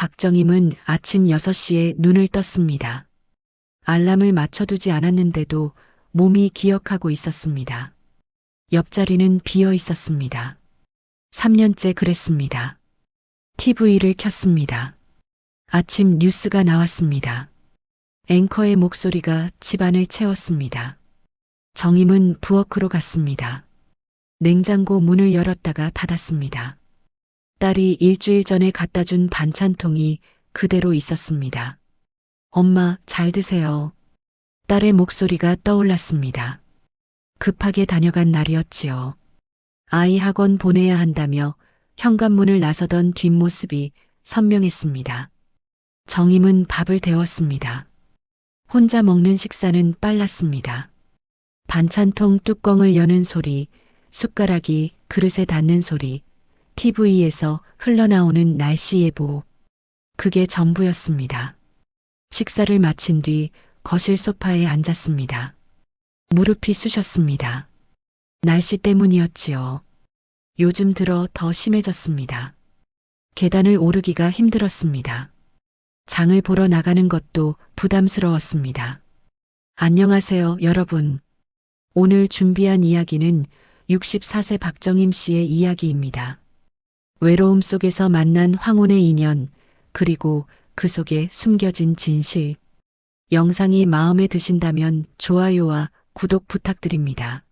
박정임은 아침 6시에 눈을 떴습니다. 알람을 맞춰두지 않았는데도 몸이 기억하고 있었습니다. 옆자리는 비어 있었습니다. 3년째 그랬습니다. TV를 켰습니다. 아침 뉴스가 나왔습니다. 앵커의 목소리가 집안을 채웠습니다. 정임은 부엌으로 갔습니다. 냉장고 문을 열었다가 닫았습니다. 딸이 일주일 전에 갖다 준 반찬통이 그대로 있었습니다. 엄마, 잘 드세요. 딸의 목소리가 떠올랐습니다. 급하게 다녀간 날이었지요. 아이 학원 보내야 한다며 현관문을 나서던 뒷모습이 선명했습니다. 정임은 밥을 데웠습니다. 혼자 먹는 식사는 빨랐습니다. 반찬통 뚜껑을 여는 소리, 숟가락이 그릇에 닿는 소리, TV에서 흘러나오는 날씨 예보. 그게 전부였습니다. 식사를 마친 뒤 거실 소파에 앉았습니다. 무릎이 쑤셨습니다. 날씨 때문이었지요. 요즘 들어 더 심해졌습니다. 계단을 오르기가 힘들었습니다. 장을 보러 나가는 것도 부담스러웠습니다. 안녕하세요, 여러분. 오늘 준비한 이야기는 64세 박정임 씨의 이야기입니다. 외로움 속에서 만난 황혼의 인연, 그리고 그 속에 숨겨진 진실. 영상이 마음에 드신다면 좋아요와 구독 부탁드립니다.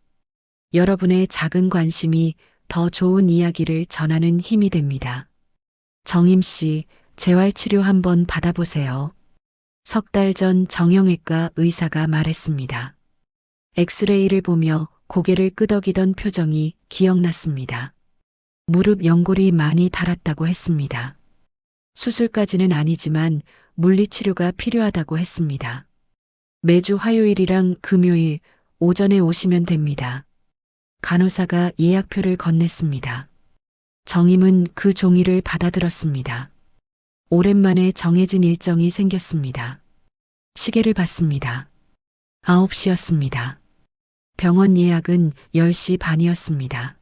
여러분의 작은 관심이 더 좋은 이야기를 전하는 힘이 됩니다. 정임 씨, 재활치료 한번 받아보세요. 석 달 전 정형외과 의사가 말했습니다. 엑스레이를 보며 고개를 끄덕이던 표정이 기억났습니다. 무릎 연골이 많이 닳았다고 했습니다. 수술까지는 아니지만 물리치료가 필요하다고 했습니다. 매주 화요일이랑 금요일 오전에 오시면 됩니다. 간호사가 예약표를 건넸습니다. 정임은 그 종이를 받아들었습니다. 오랜만에 정해진 일정이 생겼습니다. 시계를 봤습니다. 9시였습니다. 병원 예약은 10시 반이었습니다.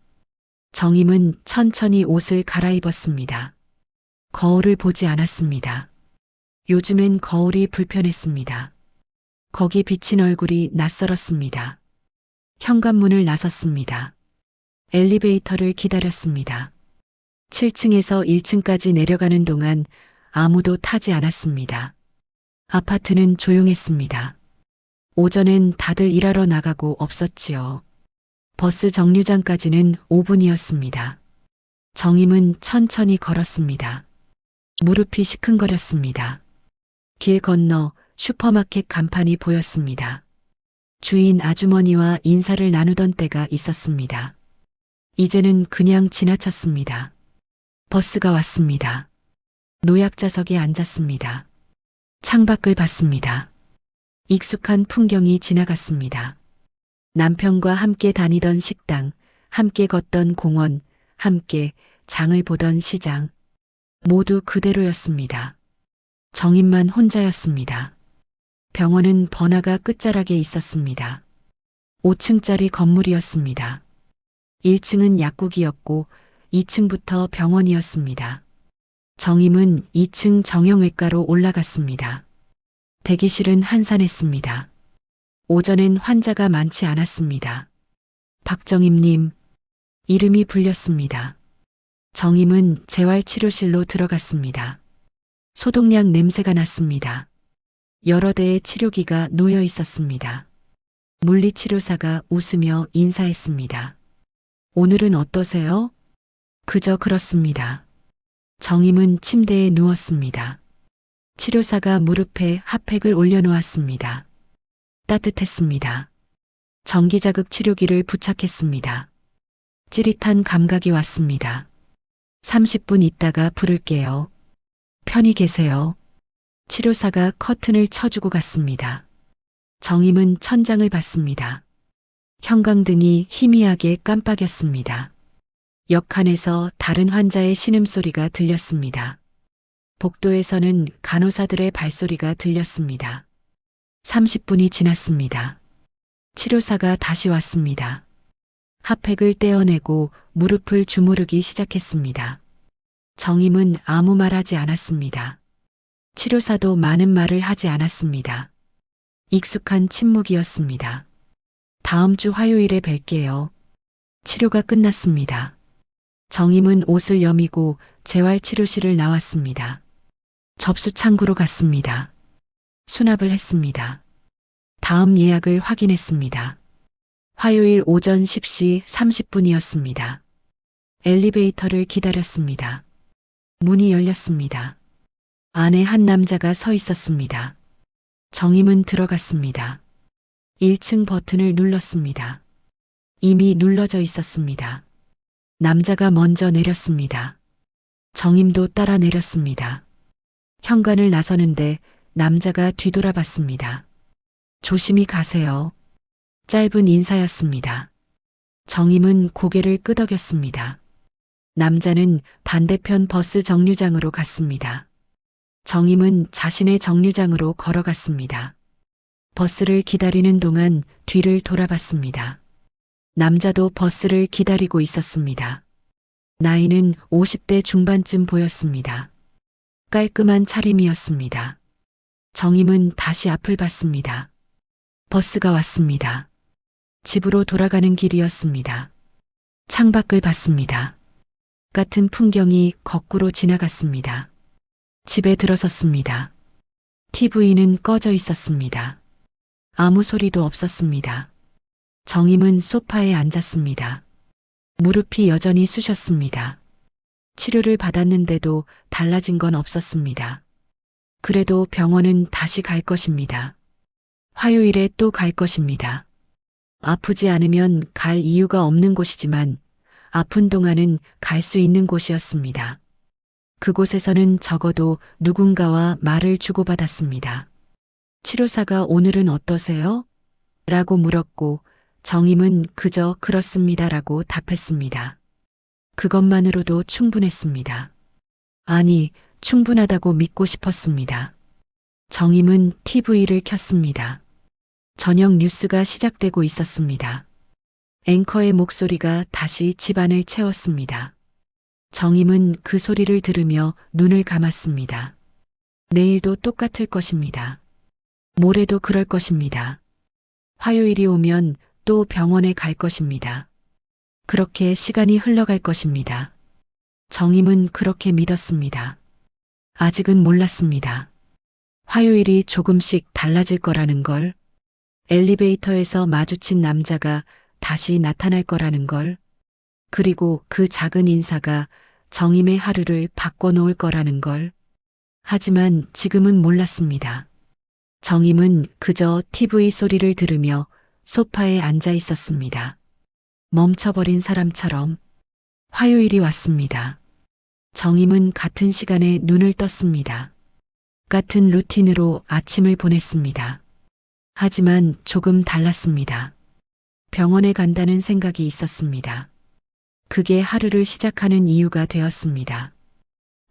정임은 천천히 옷을 갈아입었습니다. 거울을 보지 않았습니다. 요즘엔 거울이 불편했습니다. 거기 비친 얼굴이 낯설었습니다. 현관문을 나섰습니다. 엘리베이터를 기다렸습니다. 7층에서 1층까지 내려가는 동안 아무도 타지 않았습니다. 아파트는 조용했습니다. 오전엔 다들 일하러 나가고 없었지요. 버스 정류장까지는 5분이었습니다. 정임은 천천히 걸었습니다. 무릎이 시큰거렸습니다. 길 건너 슈퍼마켓 간판이 보였습니다. 주인 아주머니와 인사를 나누던 때가 있었습니다. 이제는 그냥 지나쳤습니다. 버스가 왔습니다. 노약자석에 앉았습니다. 창밖을 봤습니다. 익숙한 풍경이 지나갔습니다. 남편과 함께 다니던 식당, 함께 걷던 공원, 함께 장을 보던 시장. 모두 그대로였습니다. 정임만 혼자였습니다. 병원은 번화가 끝자락에 있었습니다. 5층짜리 건물이었습니다. 1층은 약국이었고 2층부터 병원이었습니다. 정임은 2층 정형외과로 올라갔습니다. 대기실은 한산했습니다. 오전엔 환자가 많지 않았습니다. 박정임님, 이름이 불렸습니다. 정임은 재활치료실로 들어갔습니다. 소독약 냄새가 났습니다. 여러 대의 치료기가 놓여 있었습니다. 물리치료사가 웃으며 인사했습니다. 오늘은 어떠세요? 그저 그렇습니다. 정임은 침대에 누웠습니다. 치료사가 무릎에 핫팩을 올려놓았습니다. 따뜻했습니다. 전기자극 치료기를 부착했습니다. 찌릿한 감각이 왔습니다. 30분 있다가 부를게요. 편히 계세요. 치료사가 커튼을 쳐주고 갔습니다. 정임은 천장을 봤습니다. 형광등이 희미하게 깜빡였습니다. 옆칸에서 다른 환자의 신음소리가 들렸습니다. 복도에서는 간호사들의 발소리가 들렸습니다. 30분이 지났습니다. 치료사가 다시 왔습니다. 핫팩을 떼어내고 무릎을 주무르기 시작했습니다. 정임은 아무 말 하지 않았습니다. 치료사도 많은 말을 하지 않았습니다. 익숙한 침묵이었습니다. 다음 주 화요일에 뵐게요. 치료가 끝났습니다. 정임은 옷을 여미고 재활치료실을 나왔습니다. 접수 창구로 갔습니다. 수납을 했습니다. 다음 예약을 확인했습니다. 화요일 오전 10시 30분이었습니다. 엘리베이터를 기다렸습니다. 문이 열렸습니다. 안에 한 남자가 서 있었습니다. 정임은 들어갔습니다. 1층 버튼을 눌렀습니다. 이미 눌러져 있었습니다. 남자가 먼저 내렸습니다. 정임도 따라 내렸습니다. 현관을 나서는데 남자가 뒤돌아봤습니다. 조심히 가세요. 짧은 인사였습니다. 정임은 고개를 끄덕였습니다. 남자는 반대편 버스 정류장으로 갔습니다. 정임은 자신의 정류장으로 걸어갔습니다. 버스를 기다리는 동안 뒤를 돌아봤습니다. 남자도 버스를 기다리고 있었습니다. 나이는 50대 중반쯤 보였습니다. 깔끔한 차림이었습니다. 정임은 다시 앞을 봤습니다. 버스가 왔습니다. 집으로 돌아가는 길이었습니다. 창밖을 봤습니다. 같은 풍경이 거꾸로 지나갔습니다. 집에 들어섰습니다. TV는 꺼져 있었습니다. 아무 소리도 없었습니다. 정임은 소파에 앉았습니다. 무릎이 여전히 쑤셨습니다. 치료를 받았는데도 달라진 건 없었습니다. 그래도 병원은 다시 갈 것입니다. 화요일에 또 갈 것입니다. 아프지 않으면 갈 이유가 없는 곳이지만 아픈 동안은 갈 수 있는 곳이었습니다. 그곳에서는 적어도 누군가와 말을 주고받았습니다. 치료사가 오늘은 어떠세요? 라고 물었고 정임은 그저 그렇습니다라고 답했습니다. 그것만으로도 충분했습니다. 아니, 충분하다고 믿고 싶었습니다. 정임은 TV를 켰습니다. 저녁 뉴스가 시작되고 있었습니다. 앵커의 목소리가 다시 집안을 채웠습니다. 정임은 그 소리를 들으며 눈을 감았습니다. 내일도 똑같을 것입니다. 모레도 그럴 것입니다. 화요일이 오면 또 병원에 갈 것입니다. 그렇게 시간이 흘러갈 것입니다. 정임은 그렇게 믿었습니다. 아직은 몰랐습니다. 화요일이 조금씩 달라질 거라는 걸, 엘리베이터에서 마주친 남자가 다시 나타날 거라는 걸, 그리고 그 작은 인사가 정임의 하루를 바꿔놓을 거라는 걸. 하지만 지금은 몰랐습니다. 정임은 그저 TV 소리를 들으며 소파에 앉아 있었습니다. 멈춰버린 사람처럼. 화요일이 왔습니다. 정임은 같은 시간에 눈을 떴습니다. 같은 루틴으로 아침을 보냈습니다. 하지만 조금 달랐습니다. 병원에 간다는 생각이 있었습니다. 그게 하루를 시작하는 이유가 되었습니다.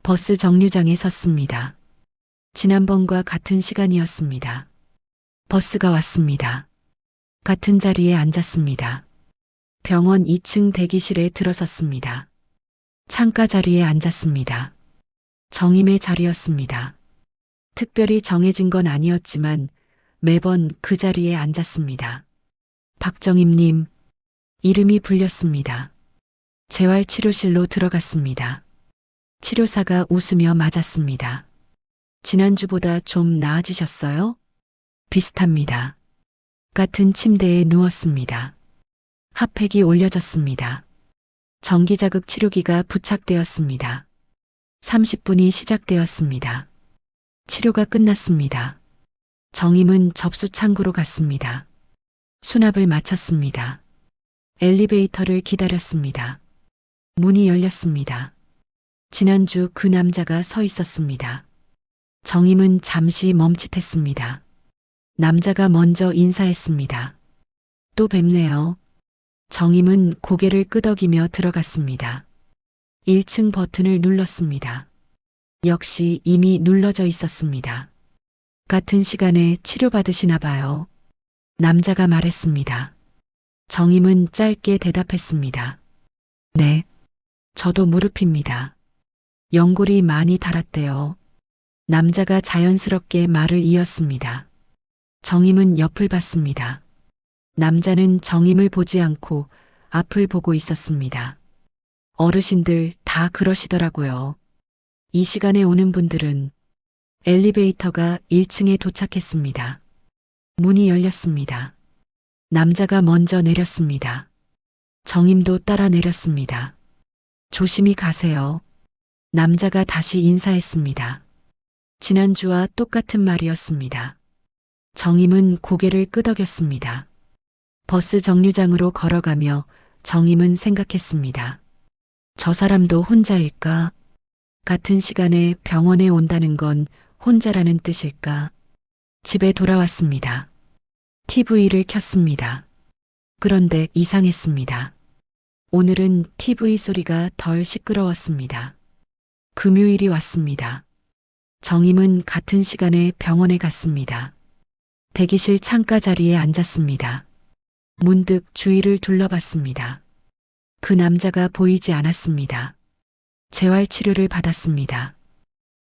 버스 정류장에 섰습니다. 지난번과 같은 시간이었습니다. 버스가 왔습니다. 같은 자리에 앉았습니다. 병원 2층 대기실에 들어섰습니다. 창가 자리에 앉았습니다. 정임의 자리였습니다. 특별히 정해진 건 아니었지만 매번 그 자리에 앉았습니다. 박정임님, 이름이 불렸습니다. 재활치료실로 들어갔습니다. 치료사가 웃으며 맞았습니다. 지난주보다 좀 나아지셨어요? 비슷합니다. 같은 침대에 누웠습니다. 핫팩이 올려졌습니다. 전기자극 치료기가 부착되었습니다. 30분이 시작되었습니다. 치료가 끝났습니다. 정임은 접수 창구로 갔습니다. 수납을 마쳤습니다. 엘리베이터를 기다렸습니다. 문이 열렸습니다. 지난주 그 남자가 서 있었습니다. 정임은 잠시 멈칫했습니다. 남자가 먼저 인사했습니다. 또 뵙네요. 정임은 고개를 끄덕이며 들어갔습니다. 1층 버튼을 눌렀습니다. 역시 이미 눌러져 있었습니다. 같은 시간에 치료받으시나 봐요. 남자가 말했습니다. 정임은 짧게 대답했습니다. 네, 저도 무릎입니다. 연골이 많이 닳았대요. 남자가 자연스럽게 말을 이었습니다. 정임은 옆을 봤습니다. 남자는 정임을 보지 않고 앞을 보고 있었습니다. 어르신들 다 그러시더라고요. 이 시간에 오는 분들은 엘리베이터가 1층에 도착했습니다. 문이 열렸습니다. 남자가 먼저 내렸습니다. 정임도 따라 내렸습니다. 조심히 가세요. 남자가 다시 인사했습니다. 지난주와 똑같은 말이었습니다. 정임은 고개를 끄덕였습니다. 버스 정류장으로 걸어가며 정임은 생각했습니다. 저 사람도 혼자일까? 같은 시간에 병원에 온다는 건 혼자라는 뜻일까? 집에 돌아왔습니다. TV를 켰습니다. 그런데 이상했습니다. 오늘은 TV 소리가 덜 시끄러웠습니다. 금요일이 왔습니다. 정임은 같은 시간에 병원에 갔습니다. 대기실 창가 자리에 앉았습니다. 문득 주위를 둘러봤습니다. 그 남자가 보이지 않았습니다. 재활 치료를 받았습니다.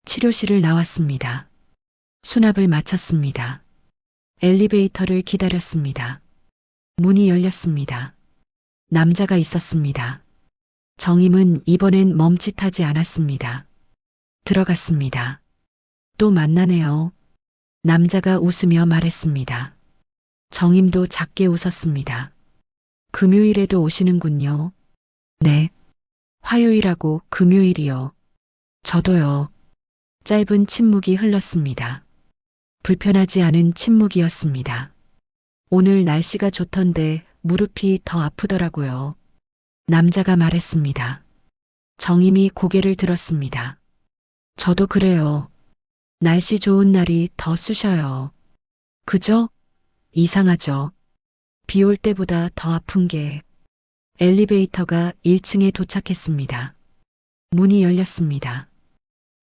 치료실을 나왔습니다. 수납을 마쳤습니다. 엘리베이터를 기다렸습니다. 문이 열렸습니다. 남자가 있었습니다. 정임은 이번엔 멈칫하지 않았습니다. 들어갔습니다. 또 만나네요. 남자가 웃으며 말했습니다. 정임도 작게 웃었습니다. 금요일에도 오시는군요. 네. 화요일하고 금요일이요. 저도요. 짧은 침묵이 흘렀습니다. 불편하지 않은 침묵이었습니다. 오늘 날씨가 좋던데 무릎이 더 아프더라고요. 남자가 말했습니다. 정임이 고개를 들었습니다. 저도 그래요. 날씨 좋은 날이 더 쑤셔요. 그죠? 이상하죠? 비 올 때보다 더 아픈 게. 엘리베이터가 1층에 도착했습니다. 문이 열렸습니다.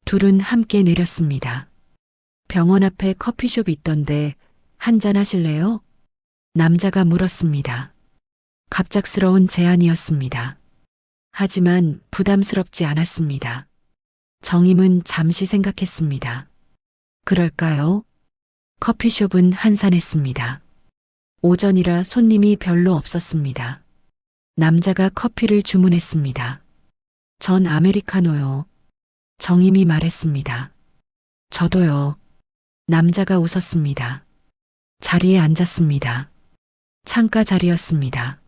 둘은 함께 내렸습니다. 병원 앞에 커피숍 있던데 한잔 하실래요? 남자가 물었습니다. 갑작스러운 제안이었습니다. 하지만 부담스럽지 않았습니다. 정임은 잠시 생각했습니다. 그럴까요? 커피숍은 한산했습니다. 오전이라 손님이 별로 없었습니다. 남자가 커피를 주문했습니다. 전 아메리카노요. 정임이 말했습니다. 저도요. 남자가 웃었습니다. 자리에 앉았습니다. 창가 자리였습니다.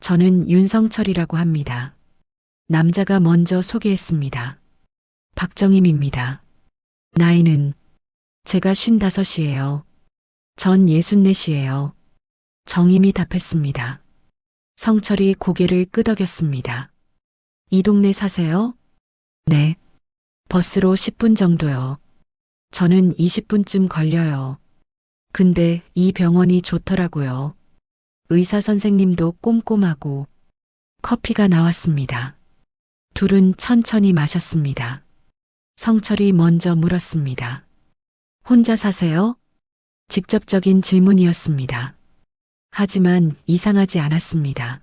저는 윤성철이라고 합니다. 남자가 먼저 소개했습니다. 박정임입니다. 나이는 제가 55이에요. 전 64이에요. 정임이 답했습니다. 성철이 고개를 끄덕였습니다. 이 동네 사세요? 네. 버스로 10분 정도요. 저는 20분쯤 걸려요. 근데 이 병원이 좋더라고요. 의사 선생님도 꼼꼼하고. 커피가 나왔습니다. 둘은 천천히 마셨습니다. 성철이 먼저 물었습니다. 혼자 사세요? 직접적인 질문이었습니다. 하지만 이상하지 않았습니다.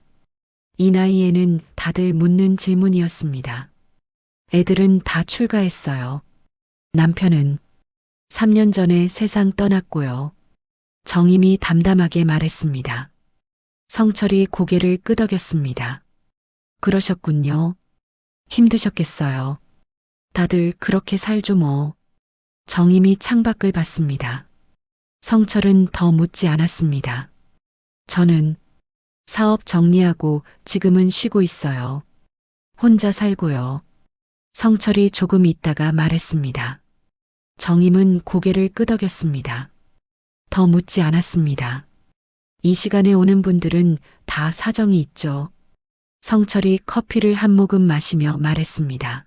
이 나이에는 다들 묻는 질문이었습니다. 애들은 다 출가했어요. 남편은 3년 전에 세상 떠났고요. 정임이 담담하게 말했습니다. 성철이 고개를 끄덕였습니다. 그러셨군요. 힘드셨겠어요. 다들 그렇게 살죠 뭐. 정임이 창밖을 봤습니다. 성철은 더 묻지 않았습니다. 저는 사업 정리하고 지금은 쉬고 있어요. 혼자 살고요. 성철이 조금 있다가 말했습니다. 정임은 고개를 끄덕였습니다. 더 묻지 않았습니다. 이 시간에 오는 분들은 다 사정이 있죠. 성철이 커피를 한 모금 마시며 말했습니다.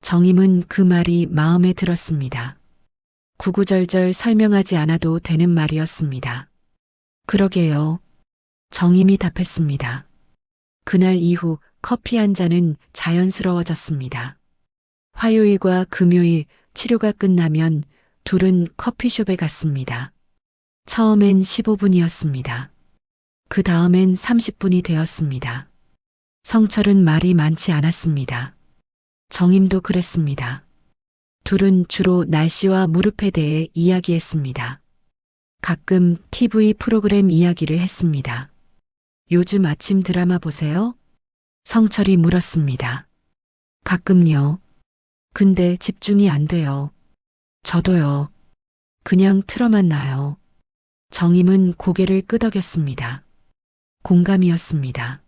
정임은 그 말이 마음에 들었습니다. 구구절절 설명하지 않아도 되는 말이었습니다. 그러게요. 정임이 답했습니다. 그날 이후 커피 한 잔은 자연스러워졌습니다. 화요일과 금요일 치료가 끝나면 둘은 커피숍에 갔습니다. 처음엔 15분이었습니다. 그 다음엔 30분이 되었습니다. 성철은 말이 많지 않았습니다. 정임도 그랬습니다. 둘은 주로 날씨와 무릎에 대해 이야기했습니다. 가끔 TV 프로그램 이야기를 했습니다. 요즘 아침 드라마 보세요? 성철이 물었습니다. 가끔요. 근데 집중이 안 돼요. 저도요. 그냥 틀어만 놔요. 정임은 고개를 끄덕였습니다. 공감이었습니다.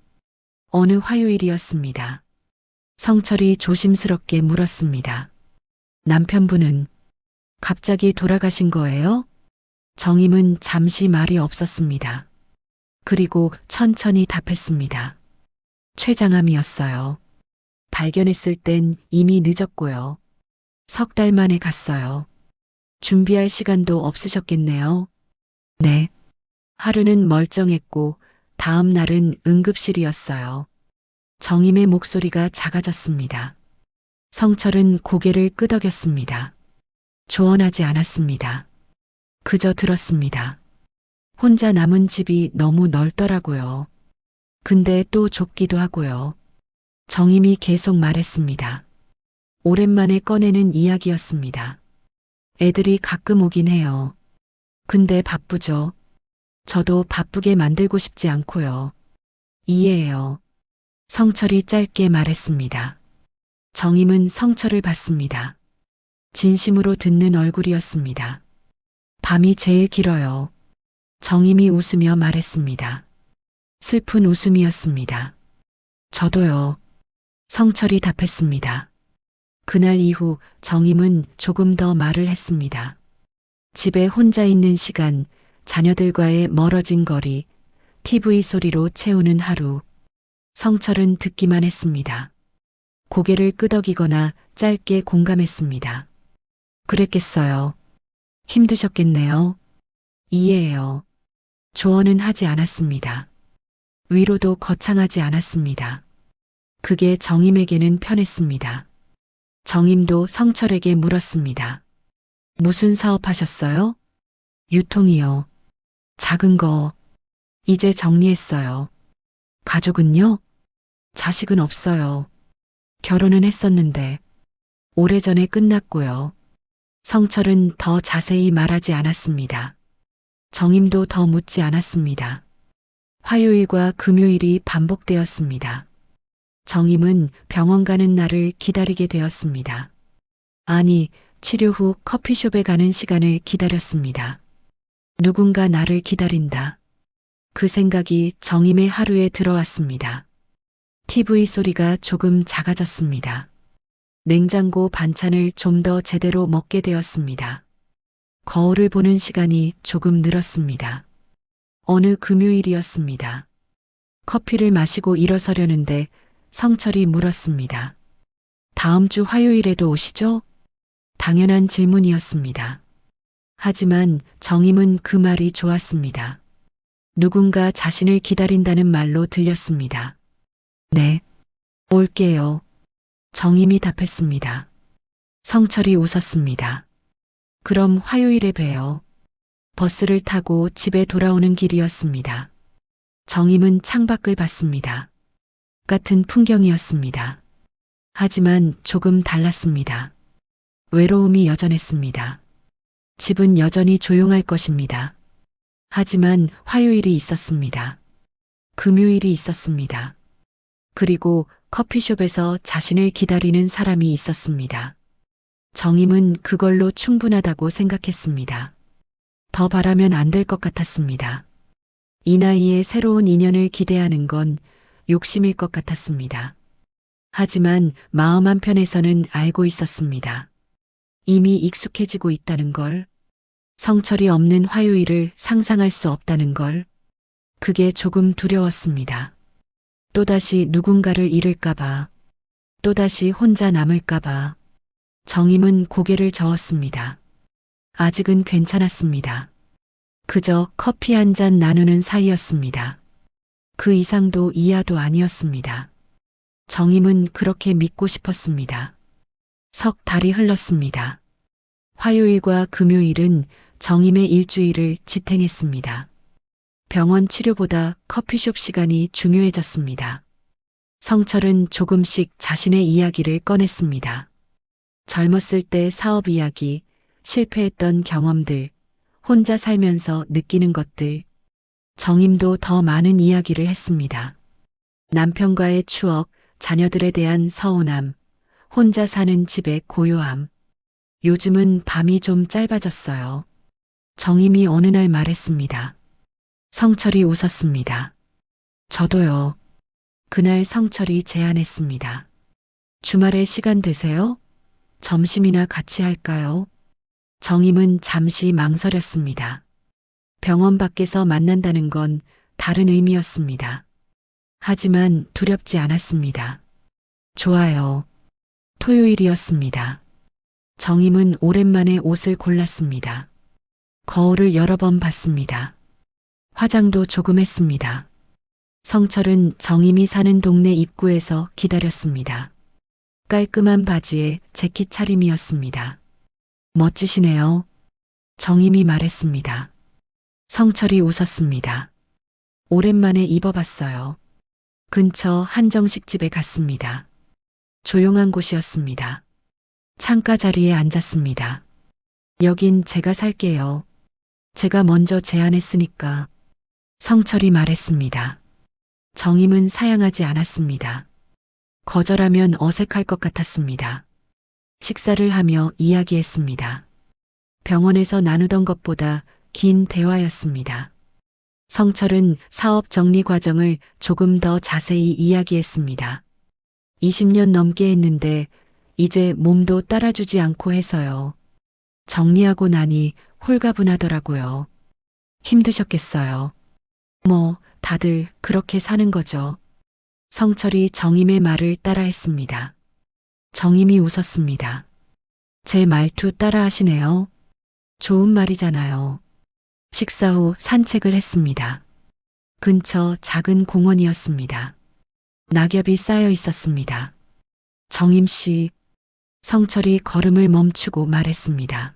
어느 화요일이었습니다. 성철이 조심스럽게 물었습니다. 남편분은 갑자기 돌아가신 거예요? 정임은 잠시 말이 없었습니다. 그리고 천천히 답했습니다. 췌장암이었어요. 발견했을 땐 이미 늦었고요. 3달 만에 갔어요. 준비할 시간도 없으셨겠네요. 네. 하루는 멀쩡했고 다음 날은 응급실이었어요. 정임의 목소리가 작아졌습니다. 성철은 고개를 끄덕였습니다. 조언하지 않았습니다. 그저 들었습니다. 혼자 남은 집이 너무 넓더라고요. 근데 또 좁기도 하고요. 정임이 계속 말했습니다. 오랜만에 꺼내는 이야기였습니다. 애들이 가끔 오긴 해요. 근데 바쁘죠. 저도 바쁘게 만들고 싶지 않고요. 이해해요. 성철이 짧게 말했습니다. 정임은 성철을 봤습니다. 진심으로 듣는 얼굴이었습니다. 밤이 제일 길어요. 정임이 웃으며 말했습니다. 슬픈 웃음이었습니다. 저도요. 성철이 답했습니다. 그날 이후 정임은 조금 더 말을 했습니다. 집에 혼자 있는 시간, 자녀들과의 멀어진 거리, TV 소리로 채우는 하루. 성철은 듣기만 했습니다. 고개를 끄덕이거나 짧게 공감했습니다. 그랬겠어요. 힘드셨겠네요. 이해해요. 조언은 하지 않았습니다. 위로도 거창하지 않았습니다. 그게 정임에게는 편했습니다. 정임도 성철에게 물었습니다. 무슨 사업 하셨어요? 유통이요. 작은 거. 이제 정리했어요. 가족은요? 자식은 없어요. 결혼은 했었는데 오래전에 끝났고요. 성철은 더 자세히 말하지 않았습니다. 정임도 더 묻지 않았습니다. 화요일과 금요일이 반복되었습니다. 정임은 병원 가는 날을 기다리게 되었습니다. 아니, 치료 후 커피숍에 가는 시간을 기다렸습니다. 누군가 나를 기다린다. 그 생각이 정임의 하루에 들어왔습니다. TV 소리가 조금 작아졌습니다. 냉장고 반찬을 좀 더 제대로 먹게 되었습니다. 거울을 보는 시간이 조금 늘었습니다. 어느 금요일이었습니다. 커피를 마시고 일어서려는데 성철이 물었습니다. 다음 주 화요일에도 오시죠? 당연한 질문이었습니다. 하지만 정임은 그 말이 좋았습니다. 누군가 자신을 기다린다는 말로 들렸습니다. 네, 올게요. 정임이 답했습니다. 성철이 웃었습니다. 그럼 화요일에 봬요. 버스를 타고 집에 돌아오는 길이었습니다. 정임은 창밖을 봤습니다. 같은 풍경이었습니다. 하지만 조금 달랐습니다. 외로움이 여전했습니다. 집은 여전히 조용할 것입니다. 하지만 화요일이 있었습니다. 금요일이 있었습니다. 그리고 커피숍에서 자신을 기다리는 사람이 있었습니다. 정임은 그걸로 충분하다고 생각했습니다. 더 바라면 안 될 것 같았습니다. 이 나이에 새로운 인연을 기대하는 건 욕심일 것 같았습니다. 하지만 마음 한편에서는 알고 있었습니다. 이미 익숙해지고 있다는 걸, 성철이 없는 화요일을 상상할 수 없다는 걸, 그게 조금 두려웠습니다. 또다시 누군가를 잃을까봐, 또다시 혼자 남을까봐. 정임은 고개를 저었습니다. 아직은 괜찮았습니다. 그저 커피 한 잔 나누는 사이였습니다. 그 이상도 이하도 아니었습니다. 정임은 그렇게 믿고 싶었습니다. 석 달이 흘렀습니다. 화요일과 금요일은 정임의 일주일을 지탱했습니다. 병원 치료보다 커피숍 시간이 중요해졌습니다. 성철은 조금씩 자신의 이야기를 꺼냈습니다. 젊었을 때 사업 이야기, 실패했던 경험들, 혼자 살면서 느끼는 것들, 정임도 더 많은 이야기를 했습니다. 남편과의 추억, 자녀들에 대한 서운함, 혼자 사는 집의 고요함. 요즘은 밤이 좀 짧아졌어요. 정임이 어느 날 말했습니다. 성철이 웃었습니다. 저도요. 그날 성철이 제안했습니다. 주말에 시간 되세요? 점심이나 같이 할까요? 정임은 잠시 망설였습니다. 병원 밖에서 만난다는 건 다른 의미였습니다. 하지만 두렵지 않았습니다. 좋아요. 토요일이었습니다. 정임은 오랜만에 옷을 골랐습니다. 거울을 여러 번 봤습니다. 화장도 조금 했습니다. 성철은 정임이 사는 동네 입구에서 기다렸습니다. 깔끔한 바지에 재킷 차림이었습니다. 멋지시네요. 정임이 말했습니다. 성철이 웃었습니다. 오랜만에 입어봤어요. 근처 한정식집에 갔습니다. 조용한 곳이었습니다. 창가 자리에 앉았습니다. 여긴 제가 살게요. 제가 먼저 제안했으니까. 성철이 말했습니다. 정임은 사양하지 않았습니다. 거절하면 어색할 것 같았습니다. 식사를 하며 이야기했습니다. 병원에서 나누던 것보다 긴 대화였습니다. 성철은 사업 정리 과정을 조금 더 자세히 이야기했습니다. 20년 넘게 했는데 이제 몸도 따라주지 않고 해서요. 정리하고 나니 홀가분하더라고요. 힘드셨겠어요. 뭐, 다들 그렇게 사는 거죠. 성철이 정임의 말을 따라했습니다. 정임이 웃었습니다. 제 말투 따라하시네요. 좋은 말이잖아요. 식사 후 산책을 했습니다. 근처 작은 공원이었습니다. 낙엽이 쌓여 있었습니다. 정임 씨, 성철이 걸음을 멈추고 말했습니다.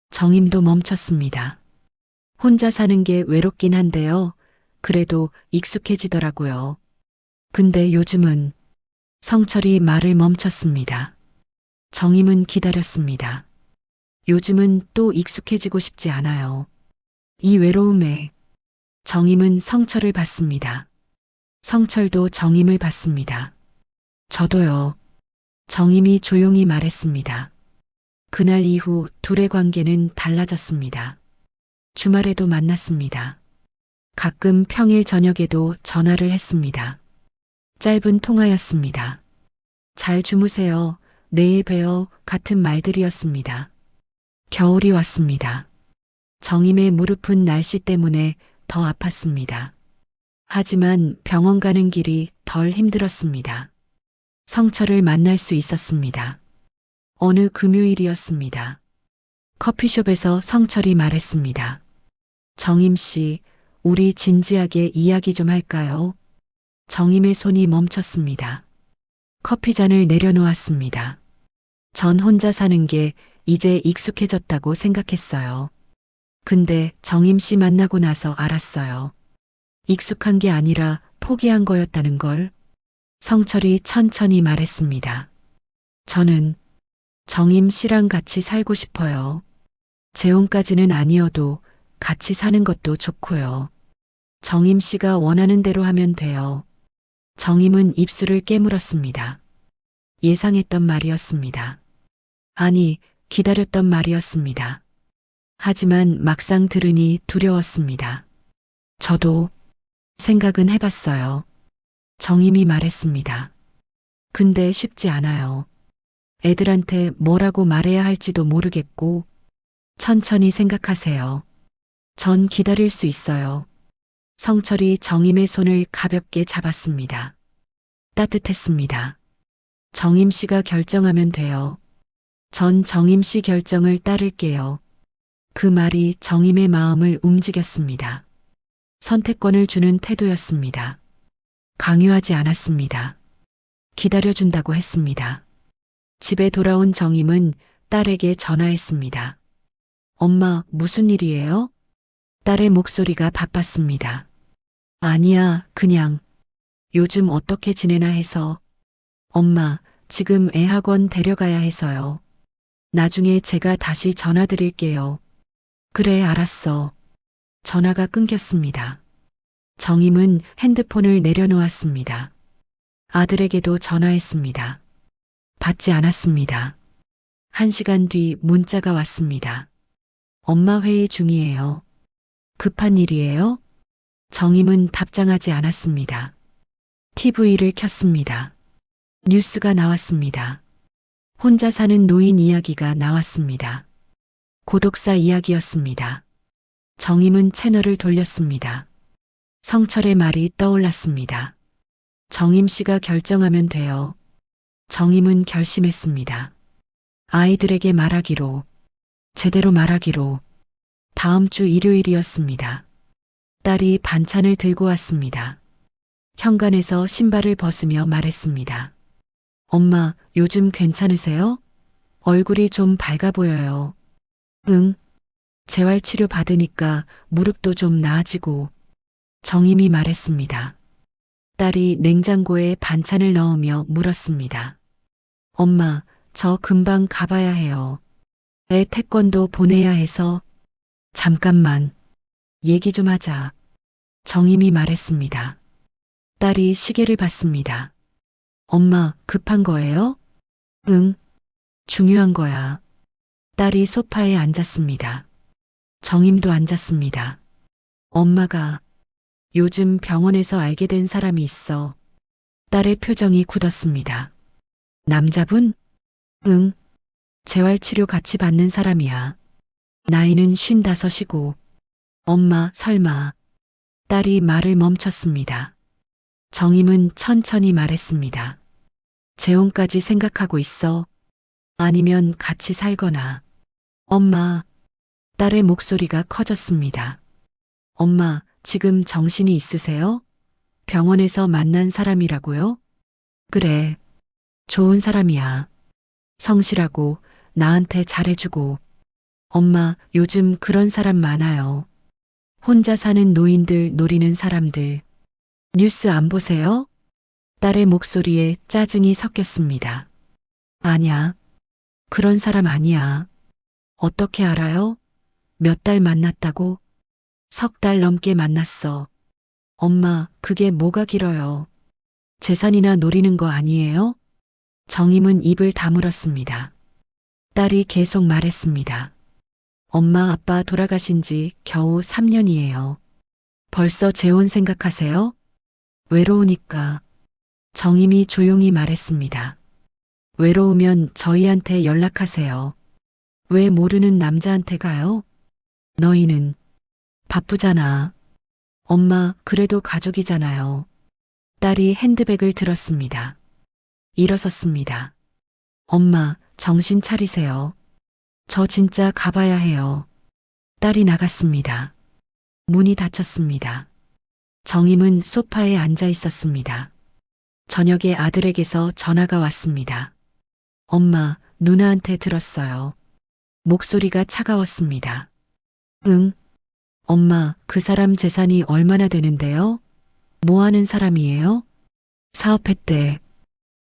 정임도 멈췄습니다. 혼자 사는 게 외롭긴 한데요. 그래도 익숙해지더라고요. 근데 요즘은 성철이 말을 멈췄습니다. 정임은 기다렸습니다. 요즘은 또 익숙해지고 싶지 않아요. 이 외로움에 정임은 성철을 봤습니다. 성철도 정임을 봤습니다. 저도요. 정임이 조용히 말했습니다. 그날 이후 둘의 관계는 달라졌습니다. 주말에도 만났습니다. 가끔 평일 저녁에도 전화를 했습니다. 짧은 통화였습니다. 잘 주무세요. 내일 봬요. 같은 말들이었습니다. 겨울이 왔습니다. 정임의 무릎은 날씨 때문에 더 아팠습니다. 하지만 병원 가는 길이 덜 힘들었습니다. 성철을 만날 수 있었습니다. 어느 금요일이었습니다. 커피숍에서 성철이 말했습니다. 정임 씨, 우리 진지하게 이야기 좀 할까요? 정임의 손이 멈췄습니다. 커피잔을 내려놓았습니다. 전 혼자 사는 게 이제 익숙해졌다고 생각했어요. 근데 정임 씨 만나고 나서 알았어요. 익숙한 게 아니라 포기한 거였다는 걸. 성철이 천천히 말했습니다. 저는 정임 씨랑 같이 살고 싶어요. 재혼까지는 아니어도 같이 사는 것도 좋고요. 정임 씨가 원하는 대로 하면 돼요. 정임은 입술을 깨물었습니다. 예상했던 말이었습니다. 아니, 기다렸던 말이었습니다. 하지만 막상 들으니 두려웠습니다. 저도 생각은 해봤어요. 정임이 말했습니다. 근데 쉽지 않아요. 애들한테 뭐라고 말해야 할지도 모르겠고, 천천히 생각하세요. 전 기다릴 수 있어요. 성철이 정임의 손을 가볍게 잡았습니다. 따뜻했습니다. 정임 씨가 결정하면 돼요. 전 정임 씨 결정을 따를게요. 그 말이 정임의 마음을 움직였습니다. 선택권을 주는 태도였습니다. 강요하지 않았습니다. 기다려준다고 했습니다. 집에 돌아온 정임은 딸에게 전화했습니다. 엄마, 무슨 일이에요? 딸의 목소리가 바빴습니다. 아니야, 그냥 요즘 어떻게 지내나 해서. 엄마, 지금 애 학원 데려가야 해서요. 나중에 제가 다시 전화 드릴게요. 그래, 알았어. 전화가 끊겼습니다. 정임은 핸드폰을 내려놓았습니다. 아들에게도 전화했습니다. 받지 않았습니다. 1시간 뒤 문자가 왔습니다. 엄마 회의 중이에요. 급한 일이에요? 정임은 답장하지 않았습니다. TV를 켰습니다. 뉴스가 나왔습니다. 혼자 사는 노인 이야기가 나왔습니다. 고독사 이야기였습니다. 정임은 채널을 돌렸습니다. 성철의 말이 떠올랐습니다. 정임 씨가 결정하면 돼요. 정임은 결심했습니다. 아이들에게 말하기로, 제대로 말하기로. 다음 주 일요일이었습니다. 딸이 반찬을 들고 왔습니다. 현관에서 신발을 벗으며 말했습니다. 엄마, 요즘 괜찮으세요? 얼굴이 좀 밝아 보여요. 응. 재활치료 받으니까 무릎도 좀 나아지고. 정임이 말했습니다. 딸이 냉장고에 반찬을 넣으며 물었습니다. 엄마, 저 금방 가봐야 해요. 애 태권도 보내야 해서. 잠깐만. 얘기 좀 하자. 정임이 말했습니다. 딸이 시계를 봤습니다. 엄마, 급한 거예요? 응. 중요한 거야. 딸이 소파에 앉았습니다. 정임도 앉았습니다. 엄마가 요즘 병원에서 알게 된 사람이 있어. 딸의 표정이 굳었습니다. 남자분? 응. 재활치료 같이 받는 사람이야. 나이는 55이고. 엄마, 설마. 딸이 말을 멈췄습니다. 정임은 천천히 말했습니다. 재혼까지 생각하고 있어. 아니면 같이 살거나. 엄마. 딸의 목소리가 커졌습니다. 엄마, 지금 정신이 있으세요? 병원에서 만난 사람이라고요? 그래. 좋은 사람이야. 성실하고 나한테 잘해주고. 엄마, 요즘 그런 사람 많아요. 혼자 사는 노인들 노리는 사람들. 뉴스 안 보세요? 딸의 목소리에 짜증이 섞였습니다. 아냐. 그런 사람 아니야. 어떻게 알아요? 몇 달 만났다고? 3달 넘게 만났어. 엄마, 그게 뭐가 길어요? 재산이나 노리는 거 아니에요? 정임은 입을 다물었습니다. 딸이 계속 말했습니다. 엄마 아빠 돌아가신 지 겨우 3년이에요. 벌써 재혼 생각하세요? 외로우니까. 정임이 조용히 말했습니다. 외로우면 저희한테 연락하세요. 왜 모르는 남자한테 가요? 너희는 바쁘잖아. 엄마, 그래도 가족이잖아요. 딸이 핸드백을 들었습니다. 일어섰습니다. 엄마, 정신 차리세요. 저 진짜 가봐야 해요. 딸이 나갔습니다. 문이 닫혔습니다. 정임은 소파에 앉아 있었습니다. 저녁에 아들에게서 전화가 왔습니다. 엄마, 누나한테 들었어요. 목소리가 차가웠습니다. 응. 엄마, 그 사람 재산이 얼마나 되는데요? 뭐 하는 사람이에요? 사업했대.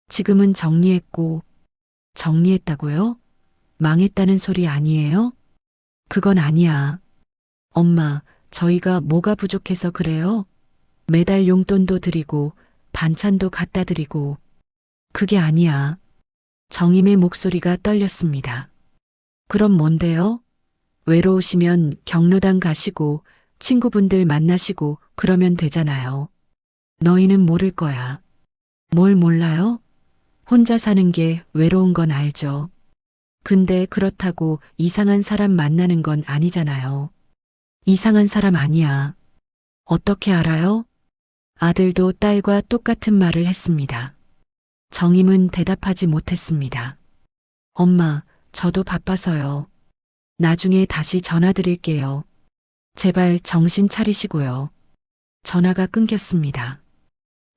지금은 정리했고. 정리했다고요? 망했다는 소리 아니에요? 그건 아니야. 엄마, 저희가 뭐가 부족해서 그래요? 매달 용돈도 드리고 반찬도 갖다 드리고. 그게 아니야. 정임의 목소리가 떨렸습니다. 그럼 뭔데요? 외로우시면 경로당 가시고 친구분들 만나시고 그러면 되잖아요. 너희는 모를 거야. 뭘 몰라요? 혼자 사는 게 외로운 건 알죠. 근데 그렇다고 이상한 사람 만나는 건 아니잖아요. 이상한 사람 아니야. 어떻게 알아요? 아들도 딸과 똑같은 말을 했습니다. 정임은 대답하지 못했습니다. 엄마, 저도 바빠서요. 나중에 다시 전화 드릴게요. 제발 정신 차리시고요. 전화가 끊겼습니다.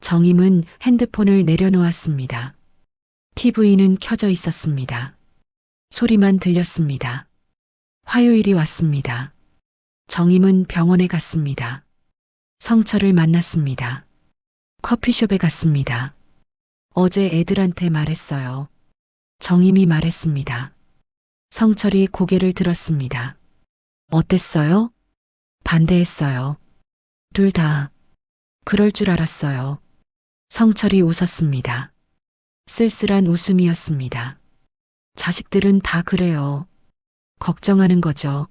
정임은 핸드폰을 내려놓았습니다. TV는 켜져 있었습니다. 소리만 들렸습니다. 화요일이 왔습니다. 정임은 병원에 갔습니다. 성철을 만났습니다. 커피숍에 갔습니다. 어제 애들한테 말했어요. 정임이 말했습니다. 성철이 고개를 들었습니다. 어땠어요? 반대했어요. 둘 다. 그럴 줄 알았어요. 성철이 웃었습니다. 쓸쓸한 웃음이었습니다. 자식들은 다 그래요. 걱정하는 거죠.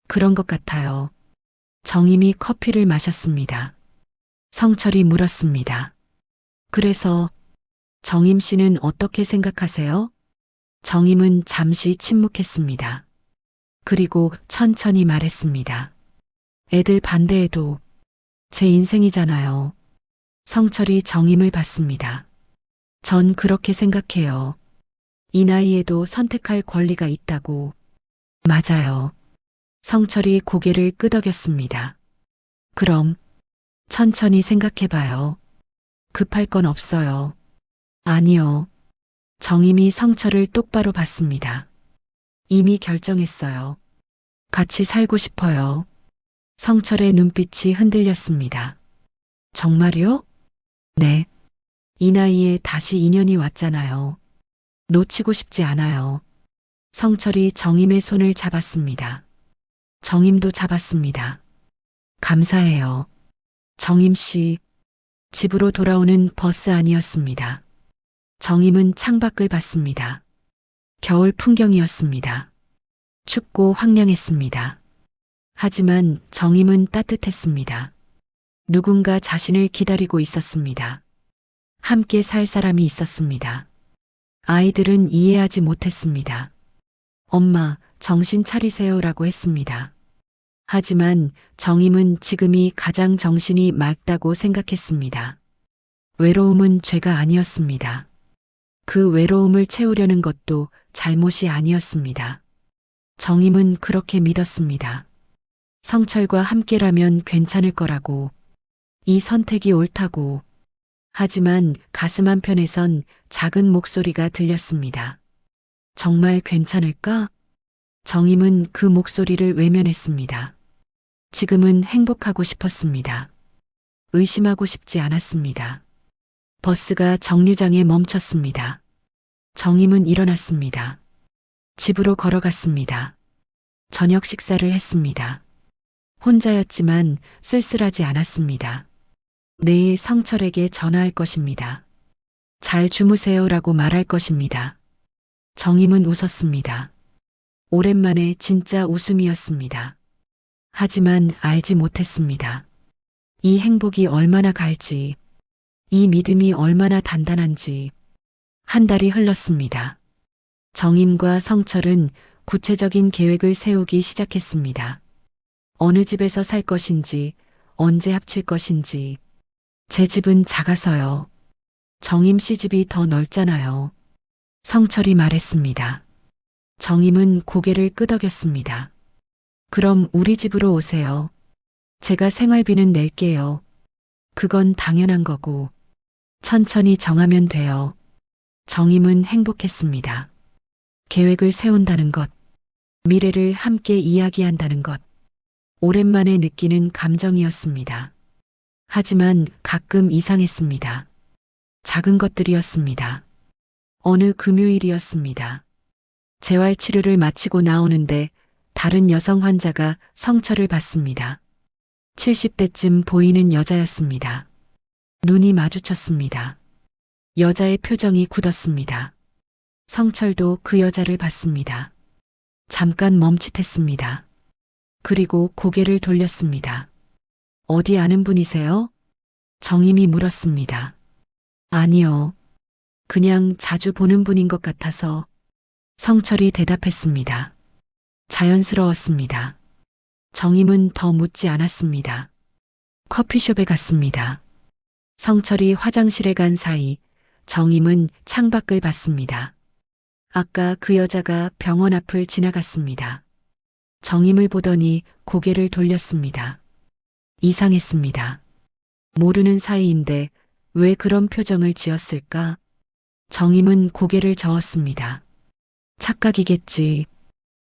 그런 것 같아요. 정임이 커피를 마셨습니다. 성철이 물었습니다. 그래서 정임 씨는 어떻게 생각하세요? 정임은 잠시 침묵했습니다. 그리고 천천히 말했습니다. 애들 반대해도 제 인생이잖아요. 성철이 정임을 봤습니다. 전 그렇게 생각해요. 이 나이에도 선택할 권리가 있다고. 맞아요. 성철이 고개를 끄덕였습니다. 그럼 천천히 생각해봐요. 급할 건 없어요. 아니요. 정임이 성철을 똑바로 봤습니다. 이미 결정했어요. 같이 살고 싶어요. 성철의 눈빛이 흔들렸습니다. 정말요? 네. 이 나이에 다시 인연이 왔잖아요. 놓치고 싶지 않아요. 성철이 정임의 손을 잡았습니다. 정임도 잡았습니다. 감사해요. 정임 씨, 집으로 돌아오는 버스 안이었습니다. 정임은 창밖을 봤습니다. 겨울 풍경이었습니다. 춥고 황량했습니다. 하지만 정임은 따뜻했습니다. 누군가 자신을 기다리고 있었습니다. 함께 살 사람이 있었습니다. 아이들은 이해하지 못했습니다. 엄마, 정신 차리세요라고 했습니다. 하지만 정임은 지금이 가장 정신이 맑다고 생각했습니다. 외로움은 죄가 아니었습니다. 그 외로움을 채우려는 것도 잘못이 아니었습니다. 정임은 그렇게 믿었습니다. 성철과 함께라면 괜찮을 거라고, 이 선택이 옳다고. 하지만 가슴 한편에선 작은 목소리가 들렸습니다. 정말 괜찮을까? 정임은 그 목소리를 외면했습니다. 지금은 행복하고 싶었습니다. 의심하고 싶지 않았습니다. 버스가 정류장에 멈췄습니다. 정임은 일어났습니다. 집으로 걸어갔습니다. 저녁 식사를 했습니다. 혼자였지만 쓸쓸하지 않았습니다. 내일 성철에게 전화할 것입니다. 잘 주무세요라고 말할 것입니다. 정임은 웃었습니다. 오랜만에 진짜 웃음이었습니다. 하지만 알지 못했습니다. 이 행복이 얼마나 갈지, 이 믿음이 얼마나 단단한지. 한 달이 흘렀습니다. 정임과 성철은 구체적인 계획을 세우기 시작했습니다. 어느 집에서 살 것인지, 언제 합칠 것인지. 제 집은 작아서요. 정임 씨 집이 더 넓잖아요. 성철이 말했습니다. 정임은 고개를 끄덕였습니다. 그럼 우리 집으로 오세요. 제가 생활비는 낼게요. 그건 당연한 거고. 천천히 정하면 돼요. 정임은 행복했습니다. 계획을 세운다는 것, 미래를 함께 이야기한다는 것, 오랜만에 느끼는 감정이었습니다. 하지만 가끔 이상했습니다. 작은 것들이었습니다. 어느 금요일이었습니다. 재활 치료를 마치고 나오는데 다른 여성 환자가 성철을 봤습니다. 70대쯤 보이는 여자였습니다. 눈이 마주쳤습니다. 여자의 표정이 굳었습니다. 성철도 그 여자를 봤습니다. 잠깐 멈칫했습니다. 그리고 고개를 돌렸습니다. 어디 아는 분이세요? 정임이 물었습니다. 아니요. 그냥 자주 보는 분인 것 같아서. 성철이 대답했습니다. 자연스러웠습니다. 정임은 더 묻지 않았습니다. 커피숍에 갔습니다. 성철이 화장실에 간 사이 정임은 창밖을 봤습니다. 아까 그 여자가 병원 앞을 지나갔습니다. 정임을 보더니 고개를 돌렸습니다. 이상했습니다. 모르는 사이인데 왜 그런 표정을 지었을까? 정임은 고개를 저었습니다. 착각이겠지.